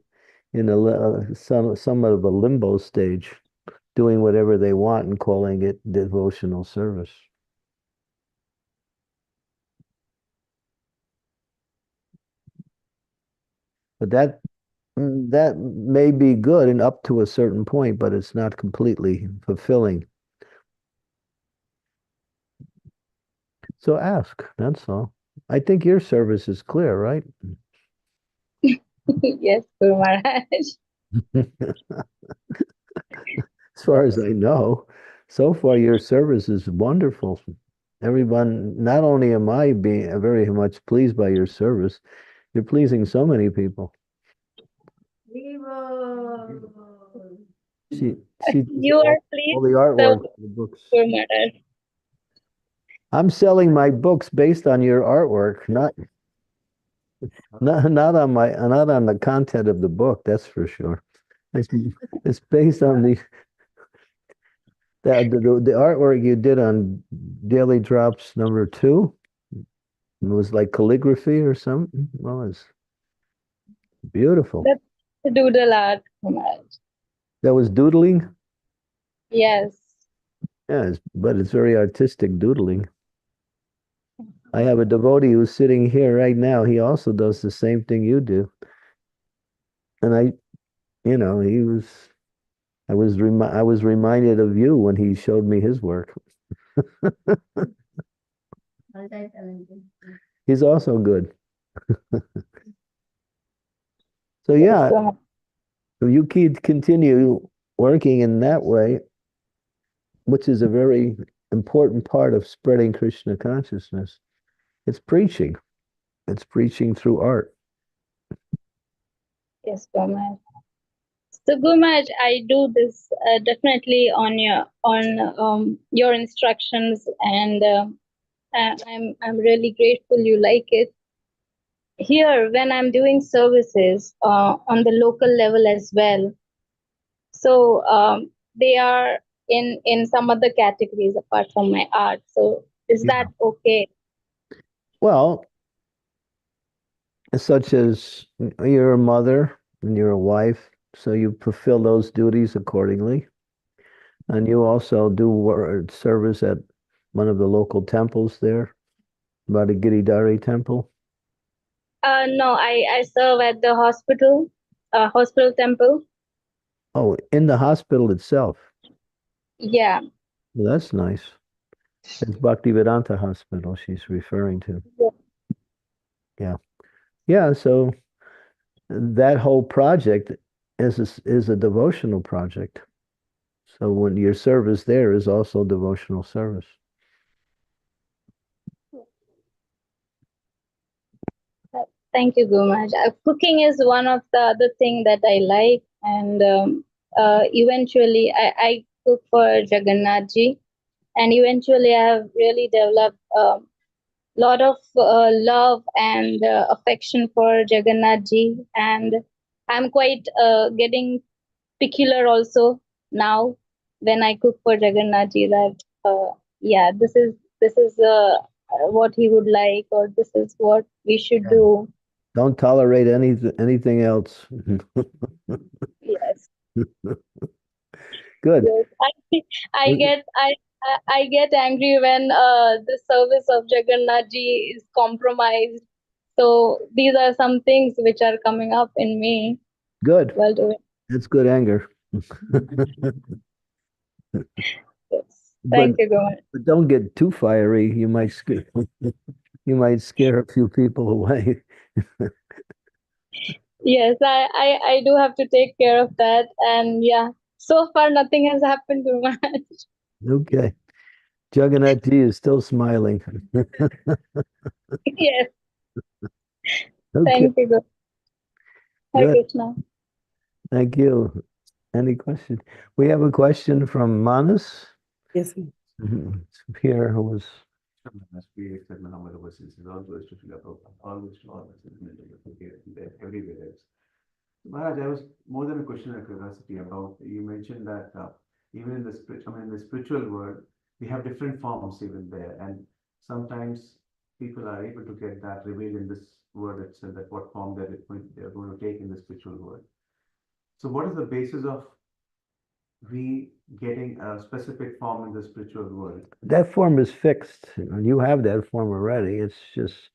in somewhat of a limbo stage, doing whatever they want and calling it devotional service. But that may be good and up to a certain point, but it's not completely fulfilling. So ask, that's all. I think your service is clear, right? Yes, Guru Maharaj. As far as I know, so far your service is wonderful. Everyone, not only am I being very much pleased by your service, you're pleasing so many people. She You does are all pleased, the artwork, the books. Guru Maharaj. I'm selling my books based on your artwork, not on the content of the book. That's for sure. It's based on the artwork you did on Daily Drops #2. It was like calligraphy or something. Well, it's beautiful. That's doodle art, Guru Maharaj. That was doodling. Yes. Yeah, but it's very artistic doodling. I have a devotee who's sitting here right now. He also does the same thing you do. And I was reminded of you when he showed me his work. He's also good. So yeah, Guru Maharaj. if you continue working in that way, which is a very important part of spreading Krishna consciousness, it's preaching. It's preaching through art. Yes, Guru Maharaj. So Guru Maharaj, I do this definitely on your instructions, and I'm really grateful you like it. Here, when I'm doing services on the local level as well, so they are in some other categories apart from my art. So is Yeah. that okay? Well, such as you're a mother and you're a wife, so you fulfill those duties accordingly. And you also do service at one of the local temples there, about a Giridhari temple. No, I serve at the hospital temple. Oh, in the hospital itself. Yeah. Well, that's nice. It's Bhaktivedanta Hospital she's referring to. Yeah. Yeah. Yeah, so that whole project is a devotional project. So when your service there is also devotional service. Thank you, Guru Maharaj. Cooking is one of the other thing that I like, and eventually I cook for Jagannath Ji, and eventually I have really developed a lot of love and affection for Jagannath Ji, and I'm quite getting peculiar also now when I cook for Jagannath Ji that yeah, this is what he would like, or this is what we should Yeah. do. Don't tolerate anything else. Yes, Good. yes. I get angry when the service of Jagannath Ji is compromised. So these are some things which are coming up in me Good. while doing That's good anger. this. But Thank you, Guru. but don't get too fiery. You might scare a few people away. Yes, I do have to take care of that. And yeah, so far nothing has happened, Guru Maharaj. Okay. Jagannath Ji is still smiling. Yes, Okay, thank you, Guru. Hare good. Krishna. Thank you. Any questions? We have a question from Manas. Yes, ma'am. Here, who was Must be except number of verses is always to fill up, always to always everywhere else. Maharaj, I was more than a question of curiosity about, you mentioned that even in the in the spiritual world, we have different forms even there, and sometimes people are able to get that revealed in this word itself, that what form they're going to take in the spiritual world. So what is the basis of we getting a specific form in the spiritual world? that form is fixed. You have that form already. It's just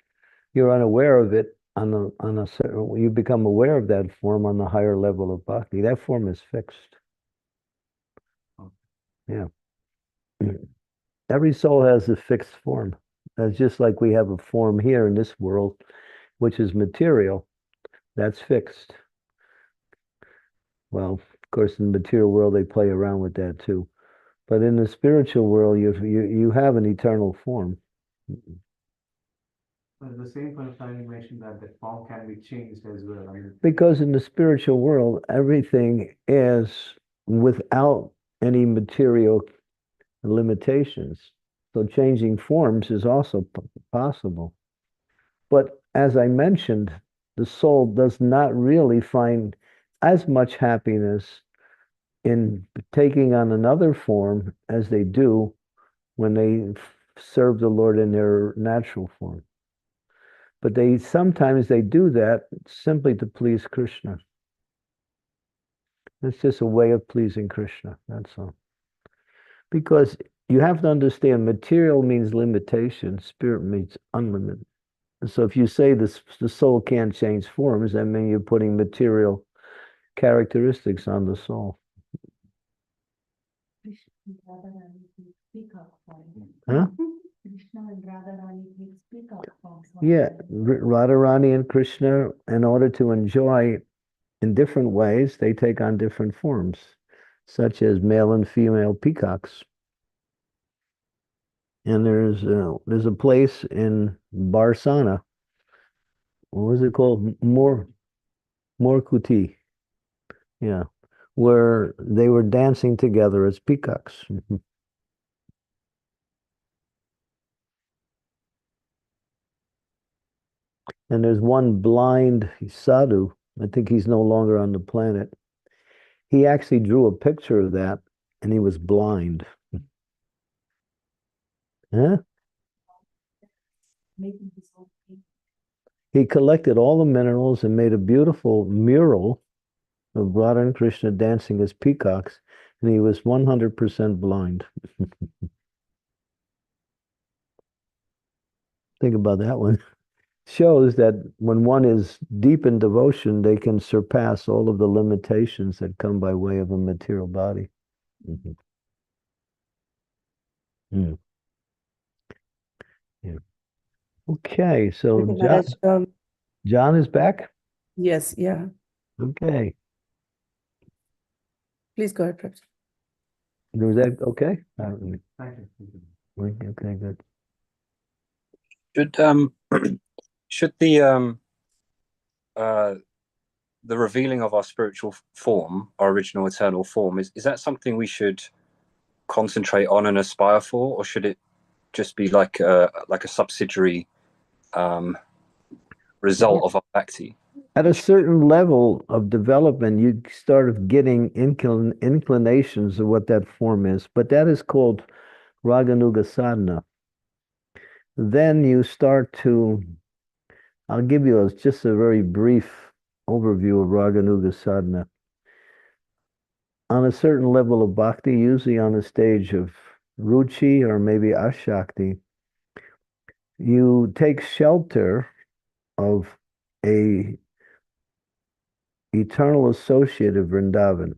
you're unaware of it on a certain. You become aware of that form on the higher level of bhakti. That form is fixed. Yeah. Every soul has a fixed form. That's just like we have a form here in this world, which is material. That's fixed. Well, of course, in the material world, they play around with that too. But in the spiritual world, you have an eternal form. But at the same point of time, you mentioned that the form can be changed as well. I mean, Because in the spiritual world, everything is without any material limitations. So changing forms is also possible. But as I mentioned, the soul does not really find as much happiness in taking on another form as they do when they serve the Lord in their natural form. But sometimes they do that simply to please Krishna. It's just a way of pleasing Krishna, that's all. Because you have to understand, material means limitation, spirit means unlimited. So if you say the soul can't change forms, that means you're putting material characteristics on the soul. Krishna and Radharani take peacock form. Huh? Krishna and Radharani take peacock form. Yeah, Radharani and Krishna, in order to enjoy in different ways, they take on different forms, such as male and female peacocks. And there's a place in Barsana. What was it called? Morkuti. Yeah, where they were dancing together as peacocks. And there's one blind sadhu. I think he's no longer on the planet. He actually drew a picture of that, and he was blind. Huh? Making his own peacock. He collected all the minerals and made a beautiful mural of Radha and Krishna dancing as peacocks, and he was 100% blind. Think about that one. Shows that when one is deep in devotion, they can surpass all of the limitations that come by way of a material body. Mhm. Mm. Yeah. Okay, so Okay, Maharaj, John is back? yes, yeah. Okay. Please go ahead, Prabhupada. Was that okay? thank you. Thank you. Okay, good. Should the revealing of our spiritual form, our original eternal form, is that something we should concentrate on and aspire for, or should it just be like a subsidiary result of our bhakti? At a certain level of development, you start getting inclinations of what that form is, but that is called Raganuga sadhana. Then you start to, I'll give you just a very brief overview of Raganuga sadhana. On a certain level of bhakti, usually on the stage of ruchi or maybe ashakti, you take shelter of a eternal associate of Vrindavan.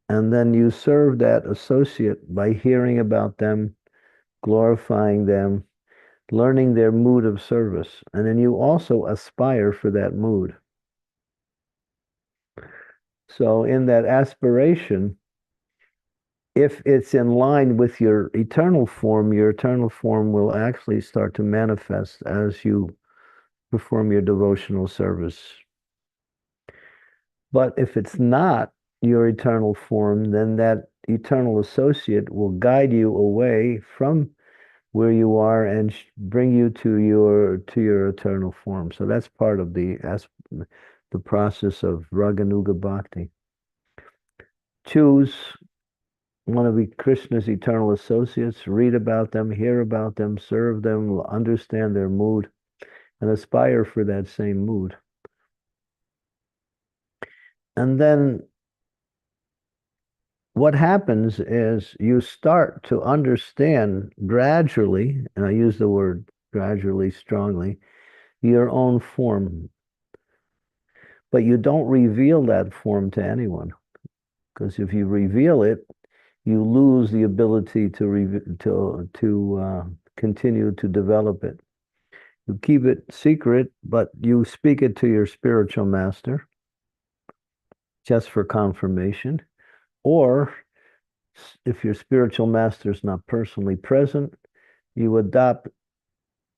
And then you serve that associate by hearing about them, glorifying them, learning their mood of service. And then you also aspire for that mood. So in that aspiration, if it's in line with your eternal form will actually start to manifest as you perform your devotional service. But if it's not, your eternal form, then that eternal associate will guide you away from where you are and bring you to your eternal form. So that's part of the process of Raganuga Bhakti. Choose one of Krishna's eternal associates, read about them, hear about them, serve them, understand their mood, and aspire for that same mood. And then what happens is you start to understand gradually, and I use the word gradually strongly, your own form. But you don't reveal that form to anyone, because if you reveal it, you lose the ability to continue to develop it. You keep it secret, but you speak it to your spiritual master just for confirmation. Or if your spiritual master is not personally present, you adopt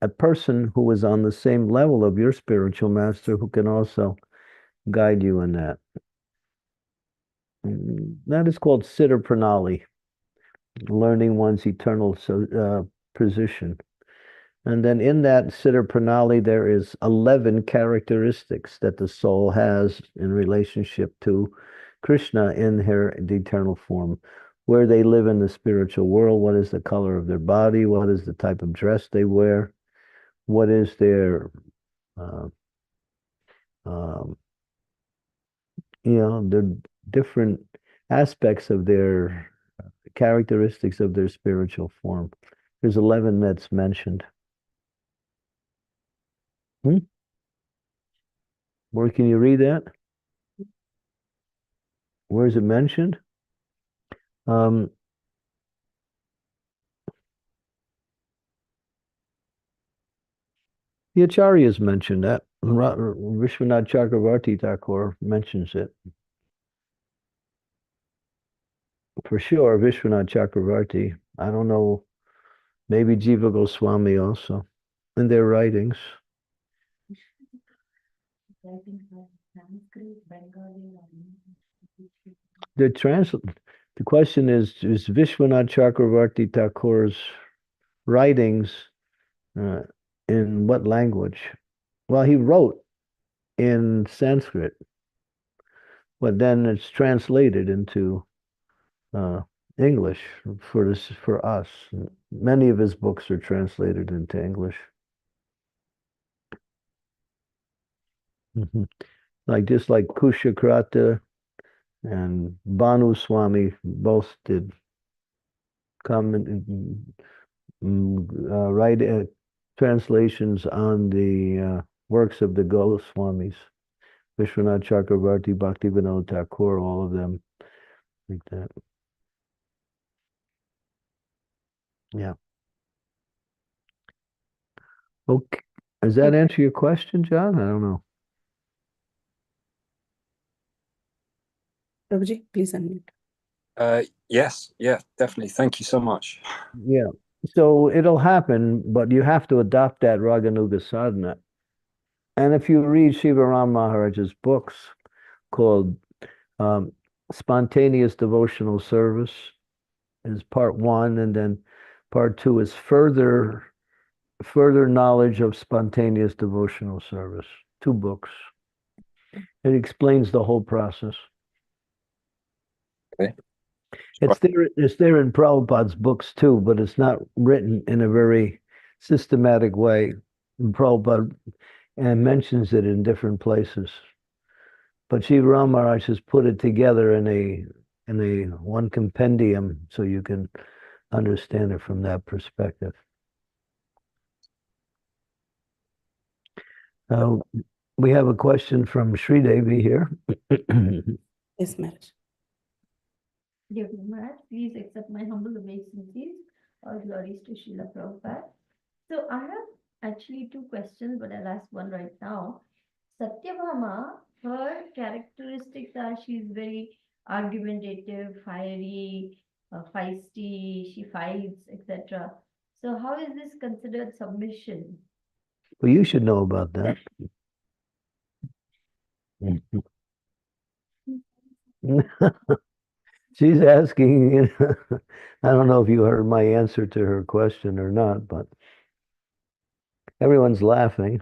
a person who is on the same level of your spiritual master who can also guide you in that. That is called Siddha Pranali, learning one's eternal position. And then in that Siddha Pranali, there is 11 characteristics that the soul has in relationship to Krishna in the eternal form. Where they live in the spiritual world, what is the color of their body, what is the type of dress they wear, what is their, the different aspects of their characteristics of their spiritual form. There's 11 that's mentioned. Where can you read that? Where is it mentioned? The Acharyas mentioned that. Vishwanath Chakravarti Thakur mentions it. For sure, Vishwanath Chakravarti. I don't know, maybe Jiva Goswami also, in their writings. The question is Vishwanath Chakravarti Thakur's writings in what language? Well, he wrote in Sanskrit, but then it's translated into English for us. Many of his books are translated into English. Like just like Kushakrata and Bhanu Swami both did come and write translations on the works of the Goswamis. Vishwanath Chakravarti, Bhaktivinoda Thakur, all of them like that. Yeah. Okay. Does that answer your question, John? I don't know. Prabhuji, please unmute. Yes, yeah, definitely. Thank you so much. Yeah. So it'll happen, but you have to adopt that Raganuga sadhana. And if you read Shiva Ram Maharaj's books called Spontaneous Devotional Service is part 1, and then part 2 is further knowledge of spontaneous devotional service. 2 books. It explains the whole process. Okay. It's there in Prabhupada's books too, but it's not written in a very systematic way. Prabhupada mentions it in different places. But Shiva Ram Maharaj has put it together in a one compendium so you can understand it from that perspective. We have a question from Sri Devi here. Yes, Maharaj. Dear Maharaj, please accept my humble obeisances. All glories to Srila Prabhupada. So I have actually 2 questions, but I'll ask one right now. Satyabhama, her characteristics are she's very argumentative, fiery, feisty, she fights, etc. So how is this considered submission? Well, you should know about that. She's asking, I don't know if you heard my answer to her question or not, but everyone's laughing.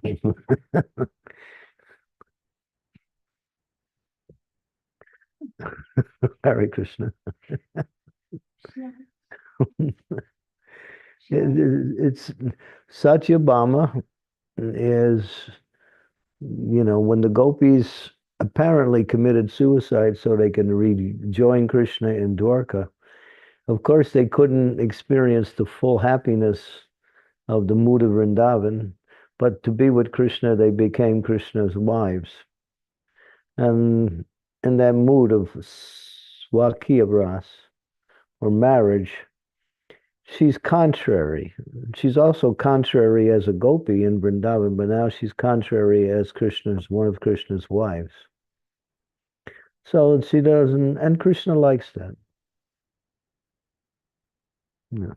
Hare Krishna. It's Satyabhama is, when the gopis apparently committed suicide so they can rejoin Krishna in Dwarka, of course they couldn't experience the full happiness of the mood of Vrindavan, but to be with Krishna, they became Krishna's wives. And in that mood of Swakiya Vras, or marriage, she's contrary. She's also contrary as a gopi in Vrindavan, but now she's contrary as one of Krishna's wives. So she doesn't, and Krishna likes that. Yeah.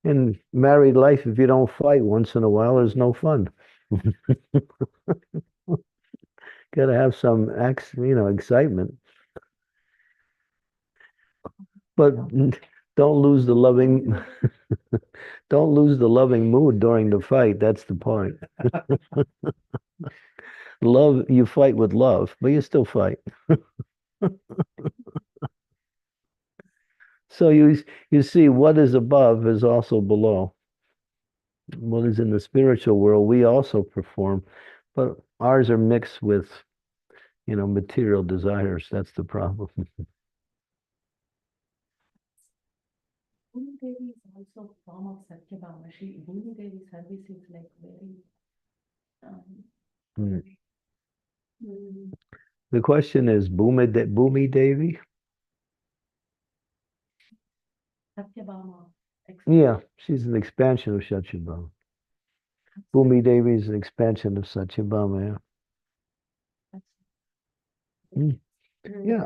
In married life, if you don't fight once in a while, there's no fun. Got to have some, excitement. But don't lose the loving, don't lose the loving mood during the fight. That's the point. Love, you fight with love, but you still fight. So you see, what is above is also below. What is in the spiritual world, we also perform, but ours are mixed with, material desires. That's the problem. Bhumi Devi is also a form of Satyabhama. Bhumi Devi's service is like very. The question is Bhumi Devi? Satyabhama. Yeah, she's an expansion of Satyabhama. Bhumi Devi is an expansion of Satyabhama. Yeah. Yeah.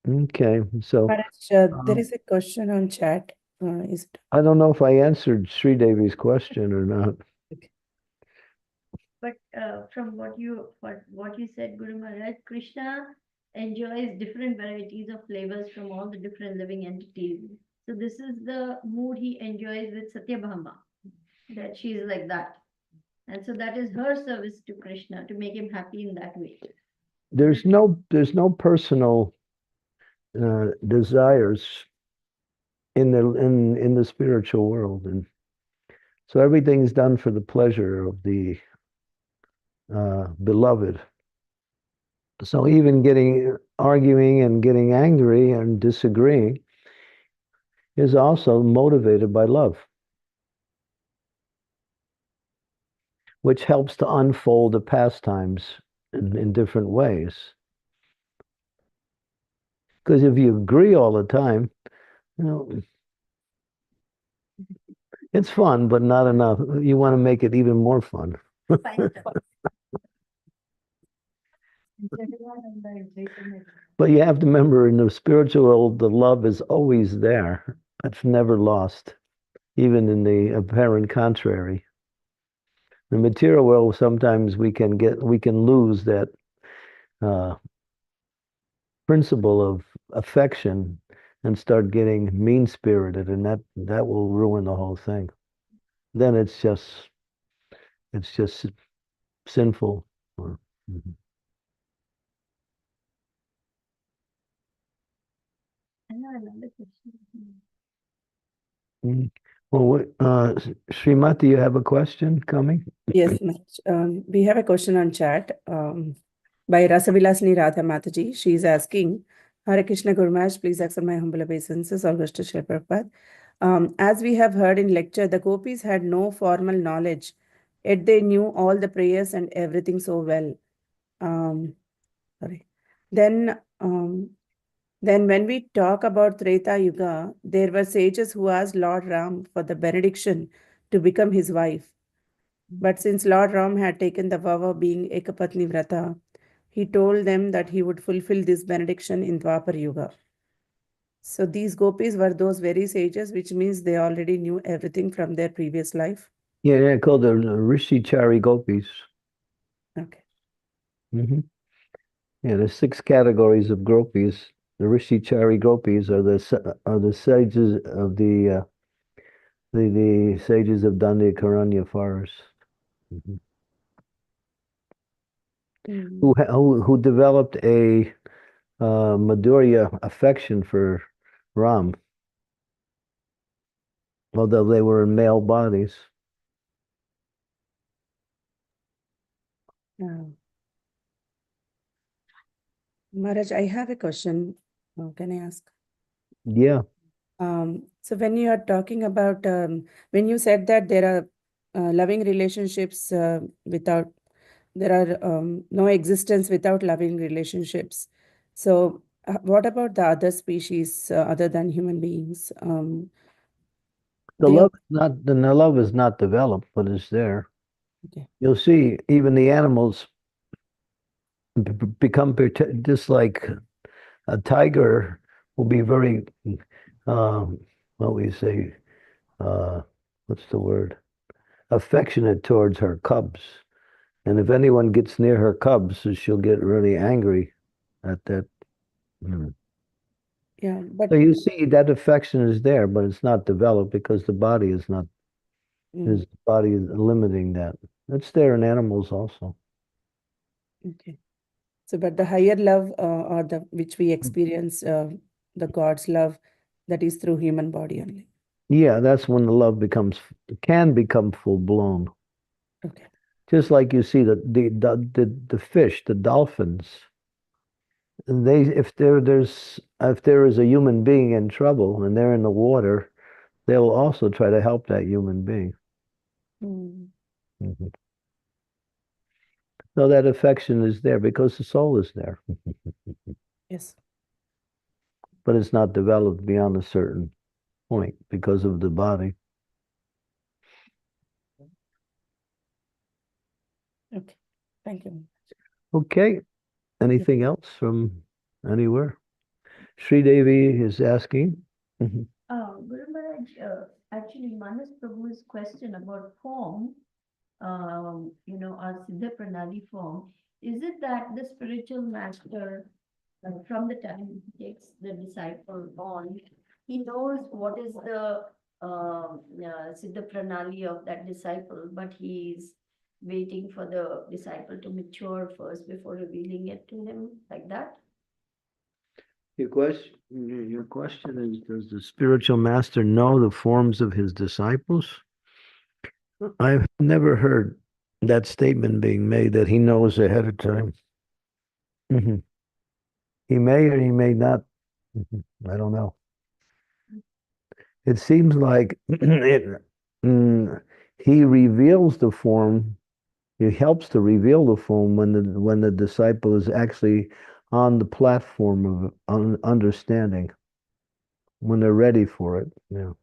Okay, so Maharaj, there is a question on chat. Is it? I don't know if I answered Sri Devi's question or not. But from what you said, Guru Maharaj, Krishna enjoys different varieties of flavors from all the different living entities. So this is the mood he enjoys with Satyabhama, that she is like that. And so that is her service to Krishna, to make him happy in that way. There's no personal desires in the spiritual world, and so everything's done for the pleasure of the beloved. So even arguing and getting angry and disagreeing is also motivated by love, which helps to unfold the pastimes in different ways. Because if you agree all the time, it's fun, but not enough. You want to make it even more fun. But you have to remember, in the spiritual world, the love is always there. It's never lost, even in the apparent contrary. The material world, sometimes we can lose that principle of affection and start getting mean-spirited, and that will ruin the whole thing. Then it's just sinful. I have another question. Well, Srimati, you have a question coming? Yes, Maharaj. We have a question on chat by Rasavilasni Radha Mataji. She is asking, Hare Krishna Guru Maharaj, please accept my humble obeisances, all goes to Srila Prabhupada. As we have heard in lecture, the gopis had no formal knowledge, yet they knew all the prayers and everything so well. Then when we talk about Treta Yuga, there were sages who asked Lord Ram for the benediction to become his wife. But since Lord Ram had taken the vow of being Ekapatni Vrata, he told them that he would fulfill this benediction in Dwapar Yuga. So these gopis were those very sages, which means they already knew everything from their previous life. Yeah, called the Rishi Chari gopis. Okay. Yeah, there's 6 categories of gopis. The Rishicari gopis are the sages of the sages of Dandikaranya forest. Who developed a Madhurya affection for Ram, although they were in male bodies. Maharaj, I have a question. Can I ask? Yeah. So when you are talking about, when you said that there are loving relationships there are no existence without loving relationships. So what about the other species other than human beings? The They love is not developed, but it's there. Okay. You'll see even the animals become just like a tiger will be very, what we say, what's the word? Affectionate towards her cubs. And if anyone gets near her cubs, she'll get really angry at that. Yeah, but So you see that affection is there, but it's not developed because the body is not, his body is limiting that. It's there in animals also. Okay. So, but the higher love or the which we experience, the God's love, that is through human body only. Yeah, that's when the love can become full blown. Okay. Just like you see the fish, the dolphins. If there is a human being in trouble and they're in the water, they will also try to help that human being. So that affection is there because the soul is there. Yes. But it's not developed beyond a certain point because of the body. Okay. Thank you. Okay. Anything else from anywhere? Sri Devi is asking. Guru Maharaj, actually, Manas Prabhu's question about form, our Siddha Pranali form, is it that the spiritual master, from the time he takes the disciple on, he knows what is the Siddha Pranali of that disciple, but he's waiting for the disciple to mature first before revealing it to him, like that? Your question is, does the spiritual master know the forms of his disciples? I've never heard that statement being made that he knows ahead of time. He may or he may not. I don't know. It seems like he reveals the form. He helps to reveal the form when the disciple is actually on the platform of understanding, when they're ready for it. Yeah.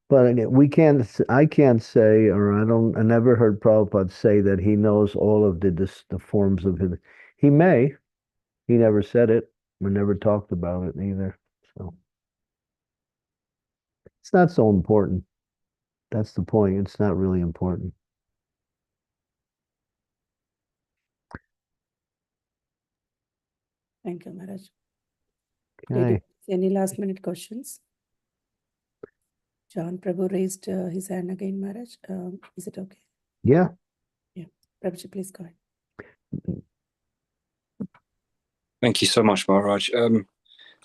But again, I can't say, or I never heard Prabhupada say that he knows all of the forms of his. He may. He never said it. We never talked about it either. So it's not so important. That's the point. It's not really important. Thank you, Maharaj. Okay. Any last minute questions? John Prabhu raised his hand again, Maharaj. Is it okay? Yeah. Yeah. Prabhuji, please go ahead. Thank you so much, Maharaj. I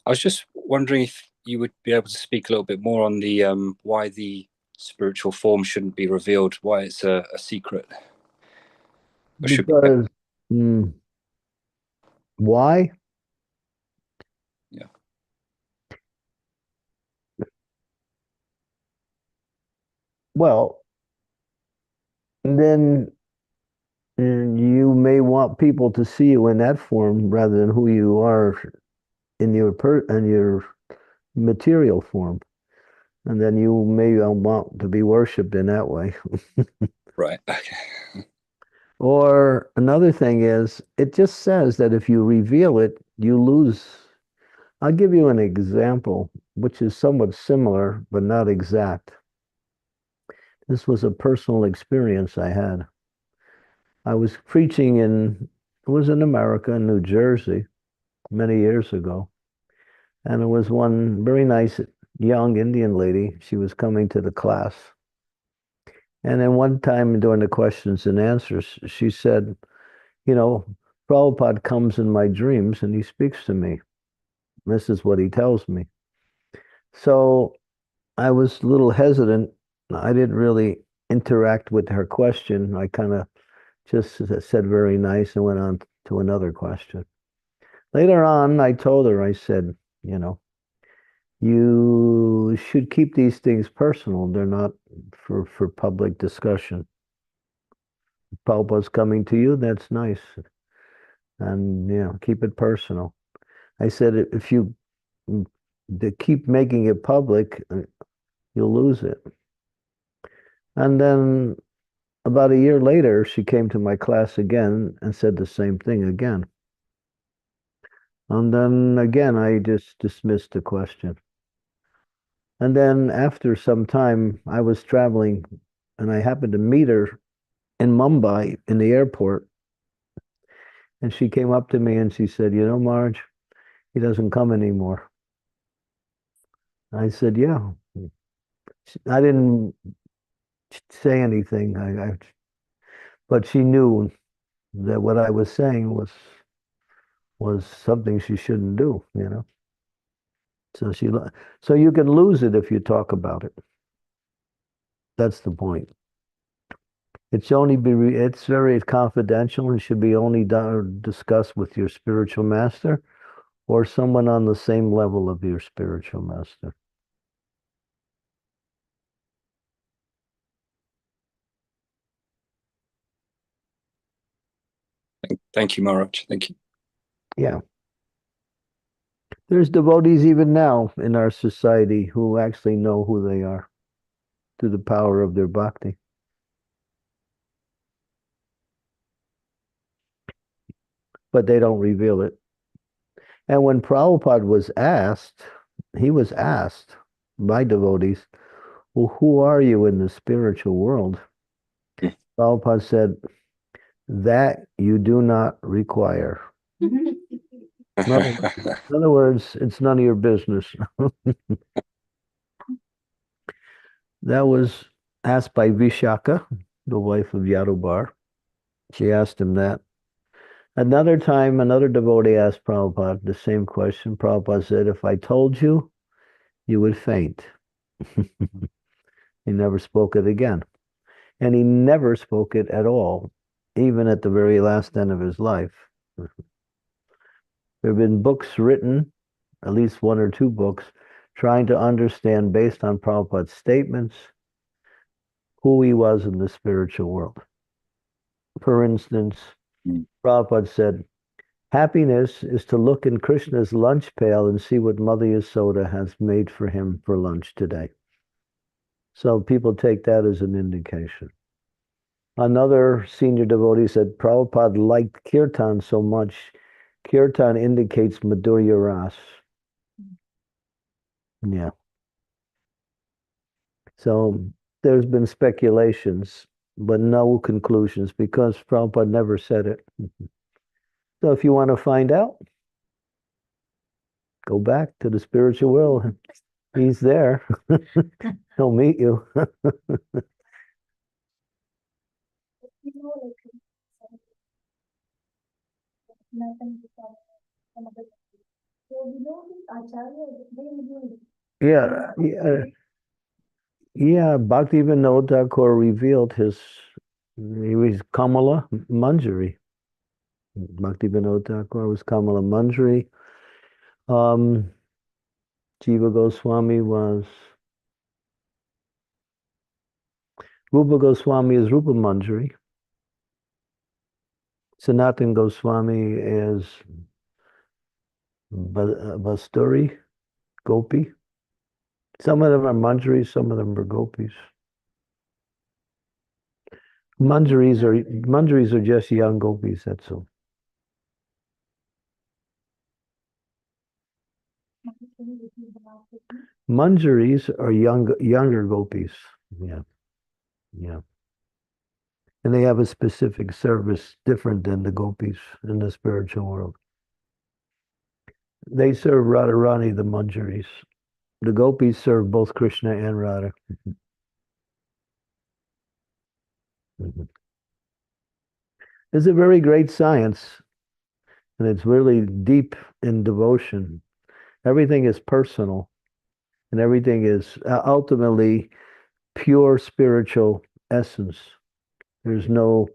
was just wondering if you would be able to speak a little bit more on the why the spiritual form shouldn't be revealed, why it's a secret. Because why? Yeah. Well, then you may want people to see you in that form rather than who you are in your material form, and then you may want to be worshipped in that way. Right. Okay. Or another thing is, it just says that if you reveal it, you lose. I'll give you an example, which is somewhat similar, but not exact. This was a personal experience I had. I was preaching it was in America, in New Jersey, many years ago. And it was one very nice young Indian lady. She was coming to the class. And then one time during the questions and answers, she said, you know, Prabhupada comes in my dreams and he speaks to me. This is what he tells me. So I was a little hesitant. I didn't really interact with her question. I kind of just said very nice and went on to another question. Later on, I told her, I said, you know, you should keep these things personal. They're not for public discussion. Prabhupada's coming to you, that's nice. And, you know, keep it personal. I said, if you keep making it public, you'll lose it. And then about a year later, she came to my class again and said the same thing again. And then again, I just dismissed the question. And then after some time, I was traveling and I happened to meet her in Mumbai in the airport. And she came up to me and she said, you know, Marge, he doesn't come anymore. I said, yeah. I didn't say anything, but she knew that what I was saying was something she shouldn't do, you know. So you can lose it if you talk about it. That's the point. It's very confidential and should be only discussed with your spiritual master or someone on the same level of your spiritual master. Thank you, Maharaj. Thank you. Yeah. There's devotees even now in our society who actually know who they are through the power of their bhakti. But they don't reveal it. And when Prabhupada he was asked by devotees, well, who are you in the spiritual world? Prabhupada said, that you do not require. In other words, it's none of your business. That was asked by Vishaka, the wife of Yadubar. She asked him that. Another time, another devotee asked Prabhupada the same question. Prabhupada said, if I told you, you would faint. He never spoke it again. And he never spoke it at all, even at the very last end of his life. There have been books written, at least one or two books, trying to understand, based on Prabhupada's statements, who he was in the spiritual world. For instance, Prabhupada said, happiness is to look in Krishna's lunch pail and see what Mother Yasoda has made for him for lunch today. So people take that as an indication. Another senior devotee said, Prabhupada liked kirtan so much. Kirtan indicates Madhurya Ras. Yeah. So there's been speculations, but no conclusions because Prabhupada never said it. So if you want to find out, go back to the spiritual world. He's there. He'll meet you. Yeah, yeah. Bhaktivinoda Thakur revealed he was Kamala Manjari. Bhaktivinoda Thakur was Kamala Manjari. Jiva Goswami was Rupa Goswami is Rupa Manjari. Sanatan Goswami is Basturi, Gopi. Some of them are Manjaris, some of them are Gopis. Manjaris are just young Gopis, that's all. Manjaris are younger Gopis. Yeah. Yeah. And they have a specific service different than the gopis in the spiritual world. They serve Radharani, the Manjaris. The gopis serve both Krishna and Radha. It's a very great science, and it's really deep in devotion. Everything is personal, and everything is ultimately pure spiritual essence. There's no,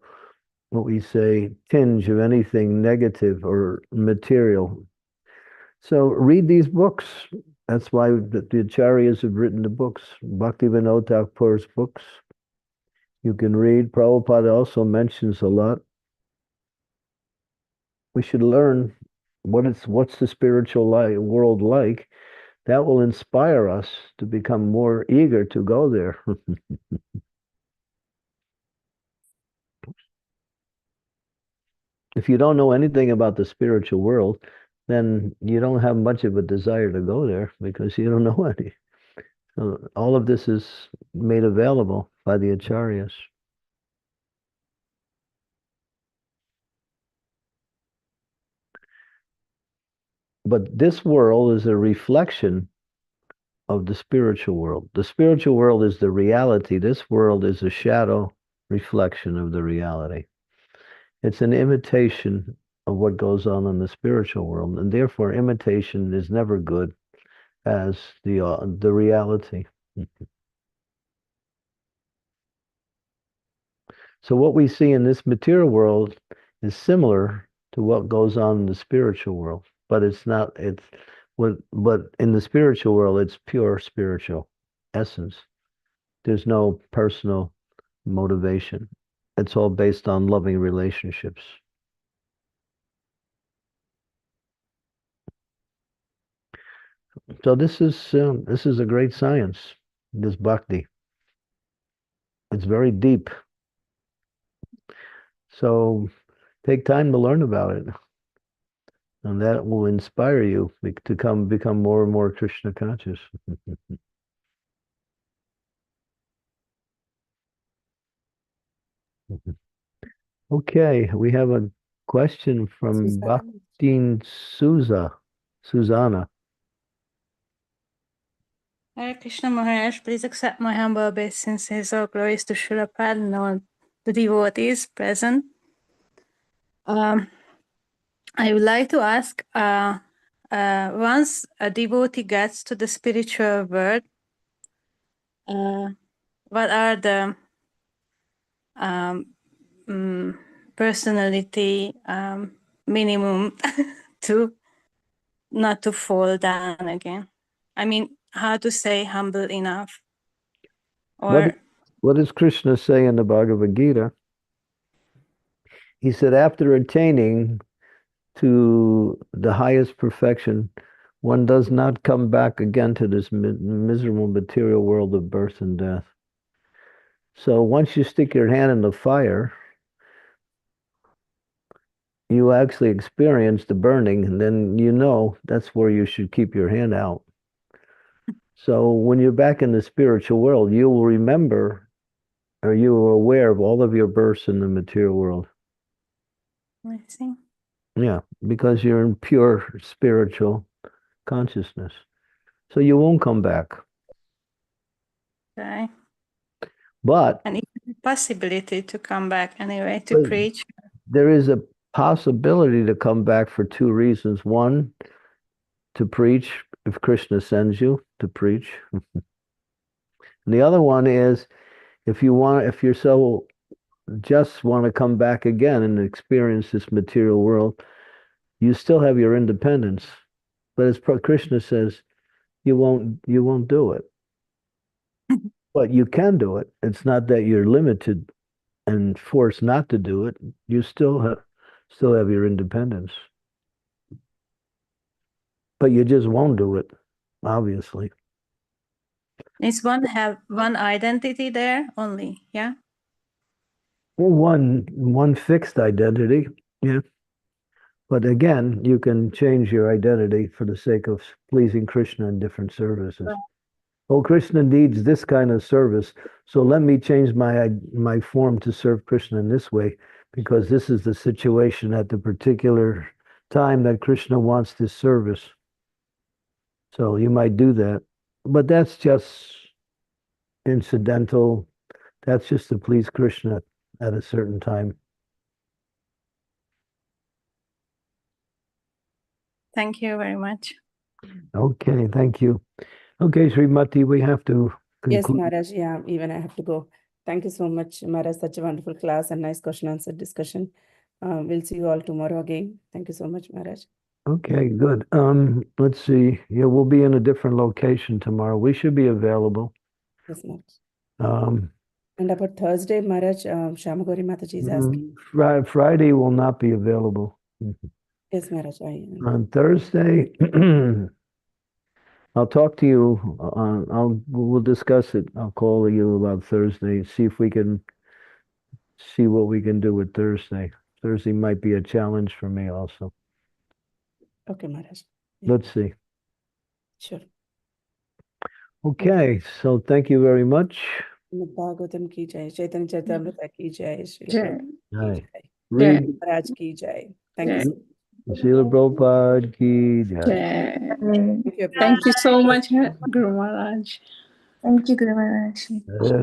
what we say, tinge of anything negative or material. So read these books. That's why the acharyas have written the books. Bhaktivinoda Thakur's books. You can read. Prabhupada also mentions a lot. We should learn what's the spiritual world like. That will inspire us to become more eager to go there. If you don't know anything about the spiritual world, then you don't have much of a desire to go there because you don't know any. So all of this is made available by the acharyas. But this world is a reflection of the spiritual world. The spiritual world is the reality. This world is a shadow reflection of the reality. It's an imitation of what goes on in the spiritual world, and therefore imitation is never good as the reality. So what we see in this material world is similar to what goes on in the spiritual world, but it's not. But in the spiritual world, it's pure spiritual essence. There's no personal motivation. It's all based on loving relationships. So this is a great science, this bhakti. It's very deep. So take time to learn about it. And that will inspire you to become more and more Krishna conscious. Okay, we have a question from Susanna. Bhaktin Susanna. Hare Krishna Maharaj, please accept my humble obeisances. All glories to Srila Prabhupada and all the devotees present. I would like to ask, once a devotee gets to the spiritual world, what are the personality minimum to not to fall down again? I mean, how to say humble enough? Or What does Krishna say in the Bhagavad Gita? He said, after attaining to the highest perfection, one does not come back again to this miserable material world of birth and death. So once you stick your hand in the fire, you actually experience the burning, and then you know that's where you should keep your hand out. So when you're back in the spiritual world, you will remember, or you are aware of all of your births in the material world. I see. Yeah, because you're in pure spiritual consciousness. So you won't come back. Okay. But And it's a possibility to come back anyway to preach. there is a possibility to come back for two reasons. One, to preach, if Krishna sends you to preach. And the other one is if you're so just want to come back again and experience this material world, you still have your independence. But as Krishna says, you won't do it. But you can do it. It's not that you're limited and forced not to do it. You still have your independence. But you just won't do it, obviously. Is one have one identity there only? Yeah. Well, one fixed identity, yeah. But again, you can change your identity for the sake of pleasing Krishna in different services. oh, Krishna needs this kind of service, so let me change my form to serve Krishna in this way, because this is the situation at the particular time that Krishna wants this service. So you might do that, but that's just incidental. That's just to please Krishna at a certain time. Thank you very much. Okay, thank you. Okay, Srimati, we have to Yes, conclude. Maharaj. Yeah, even I have to go. Thank you so much, Maharaj. Such a wonderful class and nice question answer discussion. We'll see you all tomorrow again. Thank you so much, Maharaj. Okay, good. Let's see. Yeah, we'll be in a different location tomorrow. We should be available. Yes, Maharaj. Um, And about Thursday, Maharaj, Shamagori Mataji is asking. Friday will not be available. Yes, Maharaj. On Thursday, I'll talk to you. We'll discuss it. I'll call you about Thursday. See if we can see what we can do with Thursday. Thursday might be a challenge for me also. Okay, Maharaj. Yeah. Let's see. Sure. Okay, so thank you very much. Bhagavatam ki jai, Chaitanya Charitamrita ki jai, Srila Jai. Prabhupada Hi. ki jai, Read Maharaj ki jai. Thank you. Jai. So much. Srila Prabhupada ki jai. Jai. Thank you, everyone. Thank you so much, Guru Maharaj. Thank you, Guru Maharaj. Hare